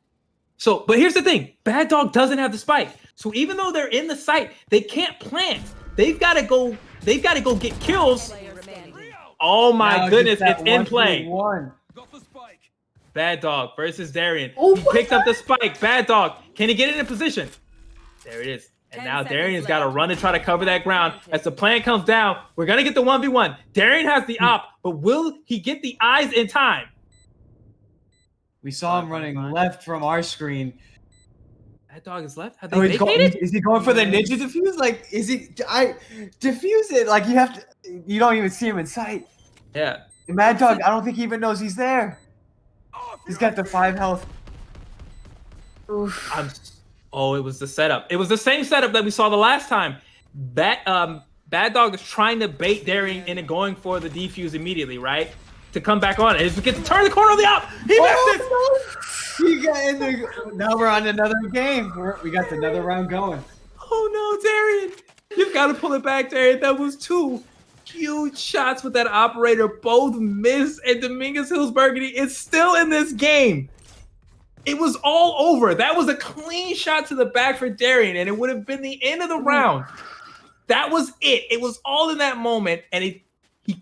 Speaker 1: So, but here's the thing. Bad Dog doesn't have the spike. So even though they're in the site, they can't plant. They've got to go get kills.
Speaker 6: Player remaining.
Speaker 1: Oh my
Speaker 2: Now
Speaker 1: goodness,
Speaker 2: just
Speaker 1: it's
Speaker 2: that
Speaker 1: in play.
Speaker 2: 1v1.
Speaker 5: Got the spike.
Speaker 1: Bad Dog versus Darian.
Speaker 3: Oh
Speaker 1: He
Speaker 3: my
Speaker 1: picked up the spike. Bad Dog. Can he get it in position? There it is. And
Speaker 6: 10
Speaker 1: now
Speaker 6: seconds
Speaker 1: Darian's got to
Speaker 6: left.
Speaker 1: run and try to cover that ground. As the plan comes down, we're going to get the 1v1. Darian has the op, but will he get the eyes in time?
Speaker 2: We saw him running left from our screen.
Speaker 1: That dog is left. Have
Speaker 2: Oh,
Speaker 1: they vacated?
Speaker 2: is he going for the ninja defuse? Like, is he? Defuse it. Like, you have to. You don't even see him in sight.
Speaker 1: Yeah.
Speaker 2: And Mad Dog, I don't think he even knows he's there. He's got the 5 health.
Speaker 3: Oof.
Speaker 1: Oh, it was the setup. It was the same setup that we saw the last time. Bad Dog is trying to bait Darian into going for the defuse immediately, right? To come back on it. As we get to turn the corner of the op. He missed it.
Speaker 2: He got in the. Now we're on another game. We got another round going.
Speaker 1: Oh no, Darian. You've got to pull it back, Darian. That was 2 huge shots with that operator. Both missed, and Dominguez Hills Burgundy is still in this game. It was all over. That was a clean shot to the back for Darian, and it would have been the end of the round. That was it. It was all in that moment, and he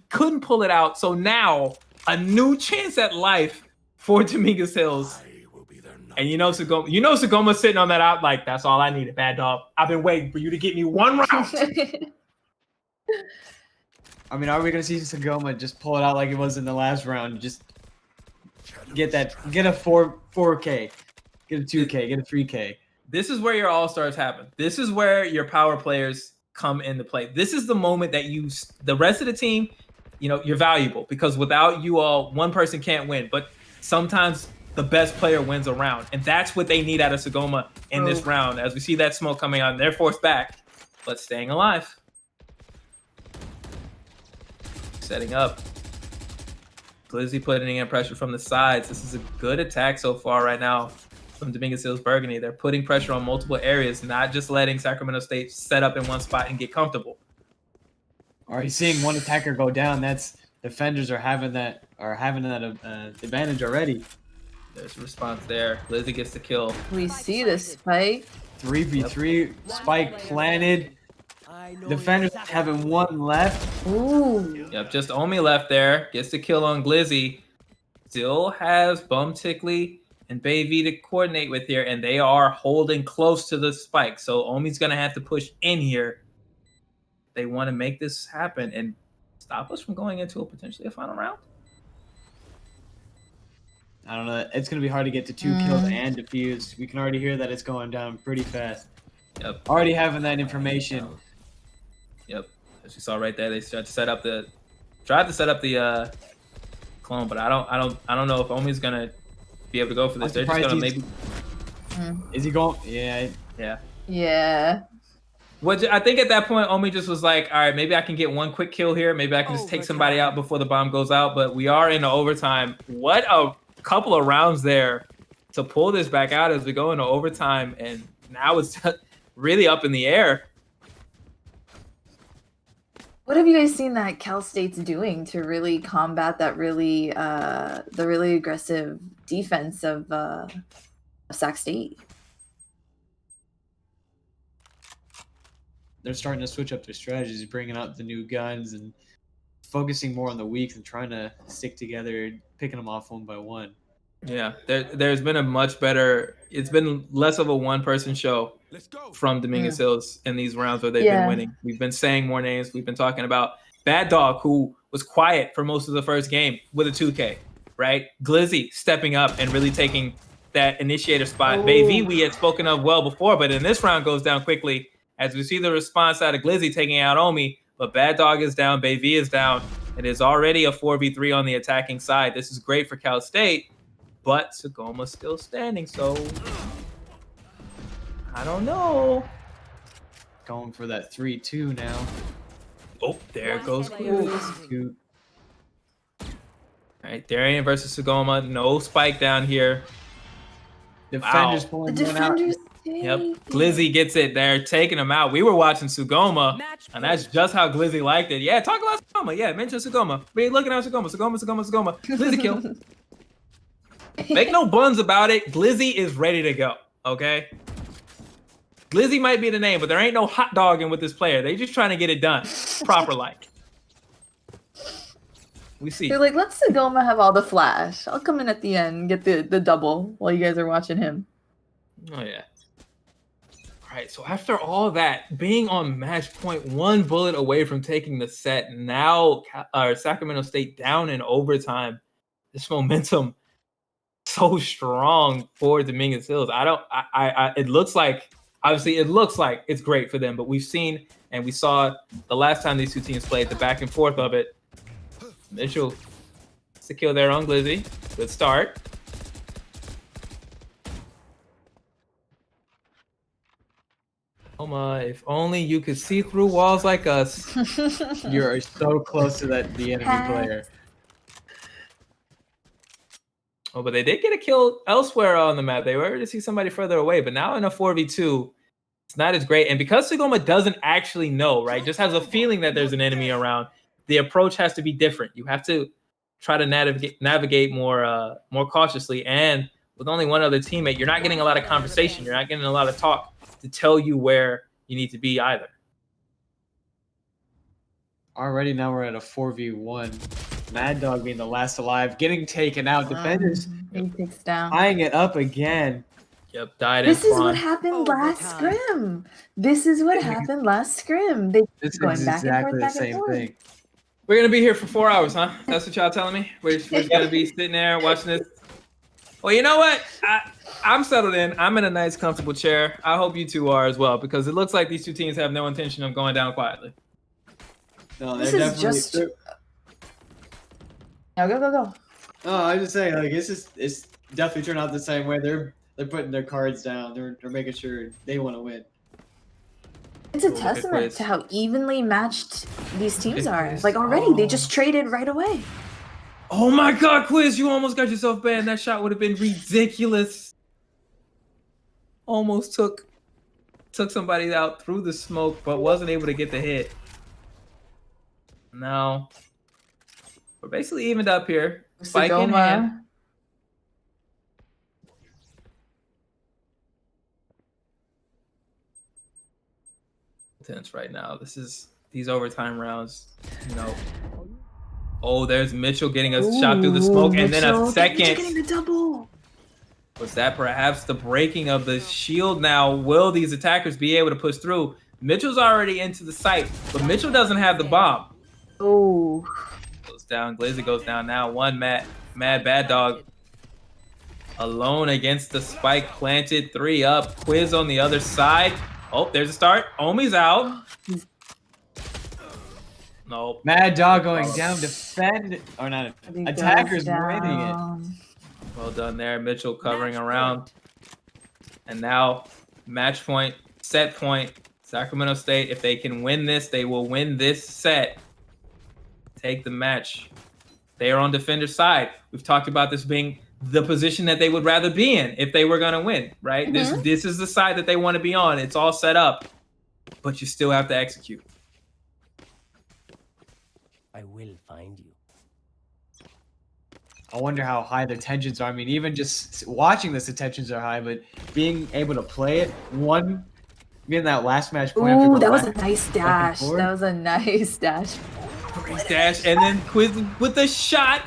Speaker 1: couldn't pull it out. So now, a new chance at life for Dominguez Hills. And you know Sagoma's sitting on that out like, that's all I needed, Bad Dog. I've been waiting for you to get me one round.
Speaker 2: I mean, are we gonna see Sagoma just pull it out like it was in the last round? Just get a 4K, get a 2K, get a 3K.
Speaker 1: This is where your all-stars happen. This is where your power players come into play. This is the moment that the rest of the team, you're valuable because without you all, one person can't win. But sometimes the best player wins a round. And that's what they need out of Sagoma in this round. As we see that smoke coming out, and they're forced back, but staying alive. Setting up. Glizzy putting in pressure from the sides. This is a good attack so far right now from Dominguez Hills Burgundy. They're putting pressure on multiple areas, not just letting Sacramento State set up in one spot and get comfortable.
Speaker 2: Already seeing one attacker go down. That's defenders are having that advantage already.
Speaker 1: There's a response there. Glizzy gets the kill.
Speaker 3: We see the spike.
Speaker 2: 3v3 spike planted. Defenders having 1 left.
Speaker 3: Ooh.
Speaker 1: Yep, just Omi left there. Gets the kill on Glizzy. Still has Bum Tickly and Baby to coordinate with here, and they are holding close to the spike. So Omi's going to have to push in here. They want to make this happen and stop us from going into potentially a final round.
Speaker 2: I don't know. It's going to be hard to get to 2 kills and defuse. We can already hear that it's going down pretty fast.
Speaker 1: Yep.
Speaker 2: Already having that information.
Speaker 1: Yep. As you saw right there, they tried to set up the clone, but I don't know if Omi's gonna be able to go for this. They're just gonna maybe.
Speaker 2: Is he going? Yeah.
Speaker 1: Yeah.
Speaker 3: Yeah.
Speaker 1: What I think at that point, Omi just was like, all right, maybe I can get one quick kill here. Maybe I can just take somebody out before the bomb goes out. But we are in the overtime. What a couple of rounds there to pull this back out as we go into overtime, and now it's really up in the air.
Speaker 3: What have you guys seen that Cal State's doing to really combat that the really aggressive defense of Sac State?
Speaker 2: they're starting to switch up their strategies, bringing out the new guns and focusing more on the weaks and trying to stick together, picking them off one by one.
Speaker 1: Yeah, there's been a much better. It's been less of a one-person show
Speaker 5: Let's go.
Speaker 1: from Dominguez Hills in these rounds where they've been
Speaker 3: Yeah.
Speaker 1: winning. We've been saying more names. We've been talking about Bad Dog, who was quiet for most of the first game with a 2K, right? Glizzy stepping up and really taking that initiator spot. Baby, we had spoken of well before, but in this round goes down quickly as we see the response out of Glizzy taking out Omi, but Bad Dog is down, Baby is down. It is already a 4v3 on the attacking side. This is great for Cal State, but Sagoma's still standing, so I don't know.
Speaker 2: Going for that 3-2 now.
Speaker 1: Oh, there goes
Speaker 6: player
Speaker 1: Quiz.
Speaker 6: standing.
Speaker 1: All right, Darian versus Sagoma. No spike down here.
Speaker 2: Defenders
Speaker 3: The
Speaker 2: pulling one out.
Speaker 3: defenders.
Speaker 1: Yep, Glizzy gets it. They're taking him out. We were watching Sugoma,
Speaker 6: Match
Speaker 1: and that's just how Glizzy liked it. Yeah, talk about Sugoma. Yeah, mention Sugoma. We're looking at Sugoma. Glizzy kill. Make no buns about it. Glizzy is ready to go. Okay. Glizzy might be the name, but there ain't no hot dogging with this player. They just trying to get it done proper like. We see.
Speaker 3: They're like, let Sagoma have all the flash. I'll come in at the end and get the double while you guys are watching him.
Speaker 1: Oh yeah. All right. So after all that, being on match point, 1 bullet away from taking the set, now Sacramento State down in overtime. This momentum so strong for Dominguez Hills. It looks like, obviously it looks like it's great for them, but we've seen and we saw the last time these two teams played, the back and forth of it. Mitchell to kill their own Glizzy. Good start. Oma, if only you could see through walls like us.
Speaker 2: You're so close to the enemy player.
Speaker 1: Oh, but they did get a kill elsewhere on the map. They were to see somebody further away, but now in a 4v2, it's not as great. And because Sagoma doesn't actually know, right, just has a feeling that there's an enemy around, the approach has to be different. You have to try to navigate more cautiously. And with only one other teammate, you're not getting a lot of conversation. You're not getting a lot of talk to tell you where you need to be either.
Speaker 2: Already now we're at a 4v1. Mad Dog being the last alive, getting taken out. Defenders
Speaker 3: He takes down.
Speaker 2: tying it up again.
Speaker 1: Yep, died in
Speaker 3: This is
Speaker 1: spawn.
Speaker 3: what happened last
Speaker 6: Overtime.
Speaker 3: scrim. This is what happened last scrim. They
Speaker 2: This
Speaker 3: going
Speaker 2: is
Speaker 3: back and
Speaker 2: exactly
Speaker 3: forth,
Speaker 2: the
Speaker 3: back and
Speaker 2: same
Speaker 3: forth.
Speaker 2: thing.
Speaker 1: We're going to be here for 4 hours, huh? That's what y'all telling me? We're just going to be sitting there watching this. Well, you know what? I'm settled in. I'm in a nice, comfortable chair. I hope you two are as well, because it looks like these two teams have no intention of going down quietly.
Speaker 2: No,
Speaker 3: This
Speaker 2: they're
Speaker 3: is
Speaker 2: definitely.
Speaker 3: just- No, go.
Speaker 2: Oh, I was just saying, like it's definitely turned out the same way. They're putting their cards down. They're making sure they want to win.
Speaker 3: It's a
Speaker 1: Cool, look at
Speaker 3: testament
Speaker 1: Quiz.
Speaker 3: to how evenly matched these teams
Speaker 1: at
Speaker 3: are.
Speaker 1: Quiz.
Speaker 3: Like already, they
Speaker 1: Oh.
Speaker 3: just traded right away.
Speaker 1: Oh my God, Quiz, you almost got yourself banned. That shot would have been ridiculous. Almost took somebody out through the smoke, but wasn't able to get the hit. No. We're basically evened up here. Spike in hand.
Speaker 3: Sagoma.
Speaker 1: Tense right now. These overtime rounds, you know. Oh, there's Mitchell getting a shot through the smoke, and then a
Speaker 3: Mitchell getting
Speaker 1: second.
Speaker 3: the double.
Speaker 1: Was that perhaps the breaking of the shield now? Will these attackers be able to push through? Mitchell's already into the site, but Mitchell doesn't have the bomb.
Speaker 3: Oh,
Speaker 1: Goes down. Glizzy goes down now. One Mad Bad Dog alone against the spike planted. 3 up. Quiz on the other side. Oh, there's a start. Omi's out. Nope.
Speaker 2: Mad Dog going down. Defend or not?
Speaker 3: he goes
Speaker 2: Attackers winning it.
Speaker 3: down.
Speaker 1: Well done there. Mitchell covering around. And now match point, set point. Sacramento State, if they can win this, they will win this set. Take the match. They are on defender's side. We've talked about this being the position that they would rather be in if they were going to win, right? This is the side that they want to be on. It's all set up, but you still have to execute.
Speaker 4: I will find you.
Speaker 2: I wonder how high the tensions are. I mean, even just watching this, the tensions are high, but being able to play it, one in that last match point.
Speaker 3: Ooh, that was a nice dash.
Speaker 2: forth.
Speaker 3: That was a nice dash.
Speaker 1: Great dash, and then Quiz with the shot.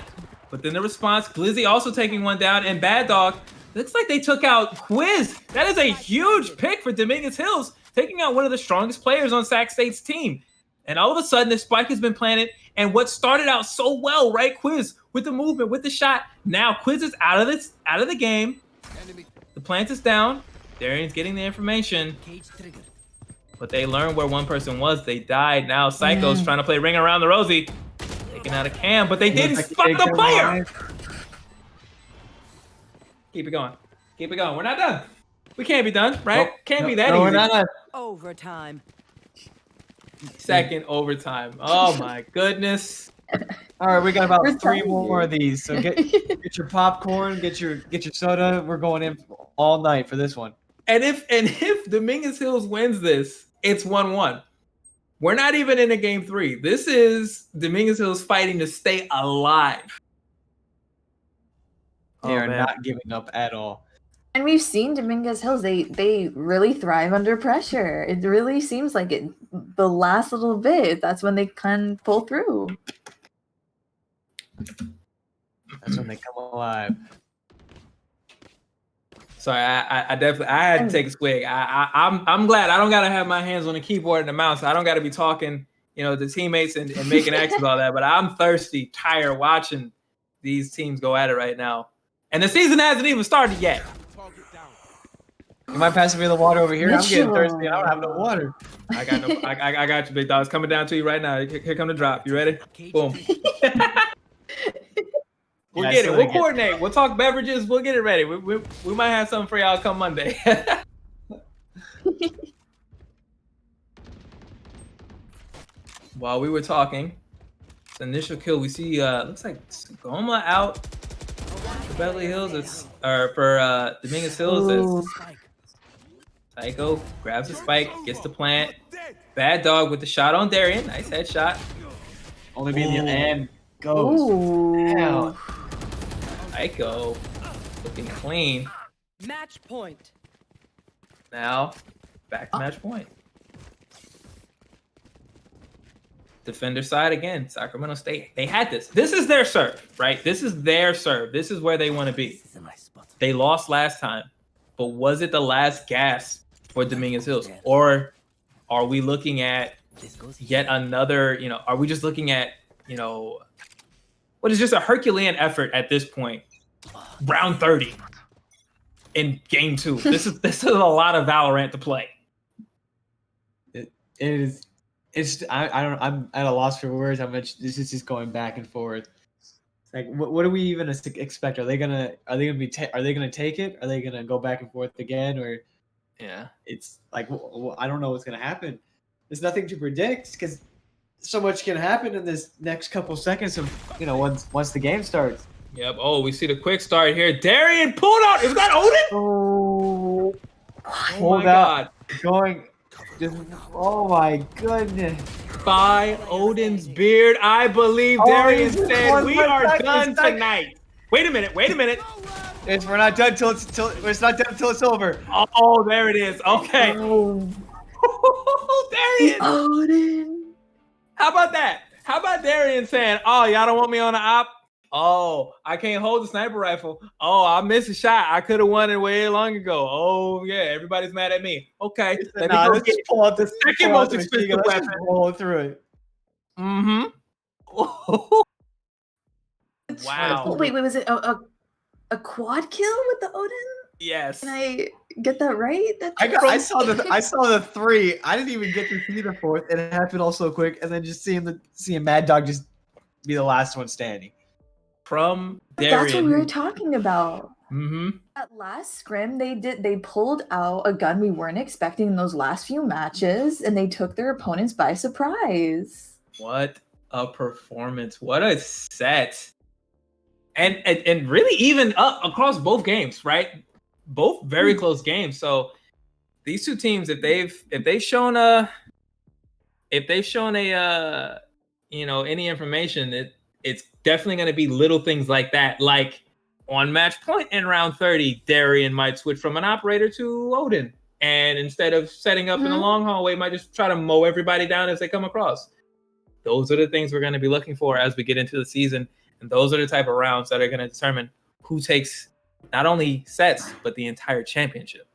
Speaker 1: But then the response, Glizzy also taking one down, and Bad Dog, looks like they took out Quiz. That is a huge pick for Dominguez Hills, taking out one of the strongest players on Sac State's team. And all of a sudden, this spike has been planted, and what started out so well, right, Quiz, with the movement, with the shot, now Quiz is out of the game. The plant is down. Darian's getting the information. But they learned where one person was. They died. Now Psycho's trying to play Ring Around the Rosie. Taking out a cam, but they didn't spot the player. Keep it going. Keep it going. We're not done. We can't be done, right?
Speaker 2: Nope.
Speaker 1: Can't be that easy.
Speaker 2: We're not done.
Speaker 6: Overtime.
Speaker 1: Second overtime. Oh my goodness.
Speaker 2: All right, we got about
Speaker 3: We're
Speaker 2: 3
Speaker 3: telling
Speaker 2: more
Speaker 3: you.
Speaker 2: of these. So get your popcorn, get your soda. We're going in all night for this one.
Speaker 1: And if Dominguez Hills wins this, it's 1-1. We're not even in a game 3. This is Dominguez Hills fighting to stay alive.
Speaker 2: They are
Speaker 1: man.
Speaker 2: not giving up at all.
Speaker 3: And we've seen Dominguez Hills, they really thrive under pressure. It really seems like it the last little bit, that's when they can pull through.
Speaker 2: That's when they come alive.
Speaker 1: Sorry, I definitely had to take a swig. I'm glad I don't gotta have my hands on the keyboard and the mouse. I don't gotta be talking, to teammates and making actions all that. But I'm thirsty, tired watching these teams go at it right now. And the season hasn't even started yet.
Speaker 2: You mind passing me the water over here? I'm getting
Speaker 3: Mitchell.
Speaker 2: thirsty. I don't have no water.
Speaker 1: I got you, big dog. It's coming down to you right now. Here come the drop. You ready? Boom. We'll get it. We'll coordinate. We'll talk beverages. We'll get it ready. We might have something for y'all come Monday. While we were talking, the initial kill we see looks like Goma out for Beverly Hills. It's for Dominguez Hills. It's Psycho grabs the spike, gets the plant. Bad Dog with the shot on Darian. Nice headshot.
Speaker 2: Only being the end goes.
Speaker 3: Ooh.
Speaker 2: Down.
Speaker 1: Psycho looking clean.
Speaker 6: Match point.
Speaker 1: Now back to match point. Defender side again. Sacramento State. They had this. This is their serve, right? This is their serve. This is where they want to be. They lost last time, but was it the last gasp for Dominguez Hills? Or are we looking at yet another, are we just looking at, what is just a Herculean effort at this point? Round 30 in game 2. This is a lot of Valorant to play.
Speaker 2: It is. I'm at a loss for words how much this is just going back and forth. It's like, what do we even expect? Are they gonna take it? Are they gonna go back and forth again? Or
Speaker 1: Yeah.
Speaker 2: it's like, I don't know what's gonna happen. There's nothing to predict because so much can happen in this next couple seconds of once the game starts.
Speaker 1: Yep. Oh, we see the quick start here. Darian pulled out. Is that Odin?
Speaker 3: Oh.
Speaker 2: Pulled
Speaker 1: my
Speaker 2: out, going. Oh my goodness.
Speaker 1: By Odin's beard, I believe Darian said we are done tonight. Wait a minute.
Speaker 2: We're not done till it's over.
Speaker 1: Oh, there it is. Okay.
Speaker 3: Oh.
Speaker 1: Darian.
Speaker 3: Odin.
Speaker 1: How about that? How about Darian saying, "Oh, y'all don't want me on the op? Oh, I can't hold the sniper rifle. Oh, I missed a shot. I could have won it way long ago. Oh, yeah, everybody's mad at me. Okay,
Speaker 2: Let's just pull out the
Speaker 1: second most expensive weapon.
Speaker 2: Roll through it.
Speaker 1: Mm-hmm. Wow.
Speaker 3: Oh, wait, was it a quad kill with the Odin?
Speaker 1: Yes.
Speaker 3: Can I get that right?
Speaker 2: I saw the 3. I didn't even get to see the 4th. It happened all so quick, and then just seeing Mad Dog just be the last one standing.
Speaker 1: From Darian.
Speaker 3: That's what we were talking about.
Speaker 1: Mm-hmm.
Speaker 3: At last scrim, they pulled out a gun we weren't expecting in those last few matches, and they took their opponents by surprise.
Speaker 1: What a performance! What a set! And really even up across both games, right? Both very close games. So these two teams, if they've shown any information, it's definitely going to be little things like that. Like on match point in round 30, Darian might switch from an operator to Odin. And instead of setting up in a long hallway, might just try to mow everybody down as they come across. Those are the things we're going to be looking for as we get into the season. And those are the type of rounds that are going to determine who takes not only sets, but the entire championship.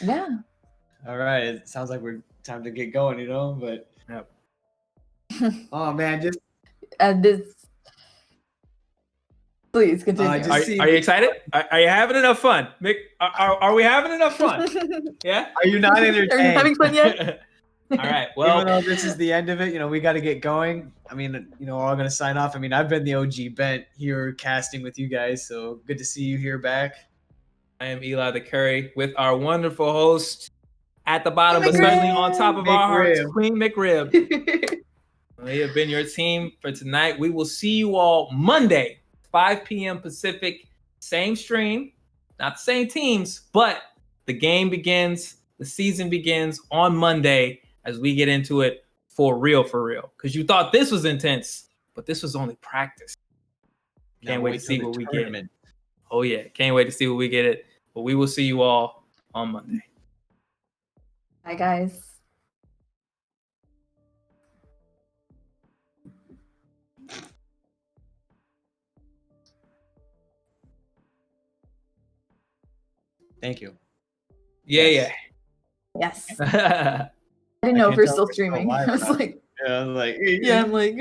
Speaker 3: Yeah.
Speaker 2: All right. It sounds like we're time to get going, but oh man, just
Speaker 3: And this, please continue.
Speaker 1: Are you excited? Are you having enough fun? Mick, are we having enough fun? Yeah?
Speaker 2: Are you not entertained?
Speaker 3: Are you having fun yet?
Speaker 1: All right. Well,
Speaker 2: even though this is the end of it, we got to get going. I mean, we're all going to sign off. I mean, I've been the OG Bent here casting with you guys, so good to see you here back.
Speaker 1: I am Eli the Curry with our wonderful host at the bottom, but certainly on top of our hearts, Queen McRib. We have been your team for tonight. We will see you all Monday, 5 p.m. Pacific, same stream, not the same teams, but the game begins, the season begins on Monday as we get into it for real, because you thought this was intense, but this was only practice. Can't wait to see what we get. Oh yeah, can't wait to see what we get it. But we will see you all on Monday.
Speaker 3: Bye, guys.
Speaker 2: Thank you.
Speaker 1: Yeah.
Speaker 3: Yes.
Speaker 1: Yeah.
Speaker 3: I didn't know if we're still
Speaker 2: tell
Speaker 3: streaming.
Speaker 2: live
Speaker 3: I was
Speaker 2: or not.
Speaker 3: like,
Speaker 2: Yeah, I was like,
Speaker 3: yeah, I'm like,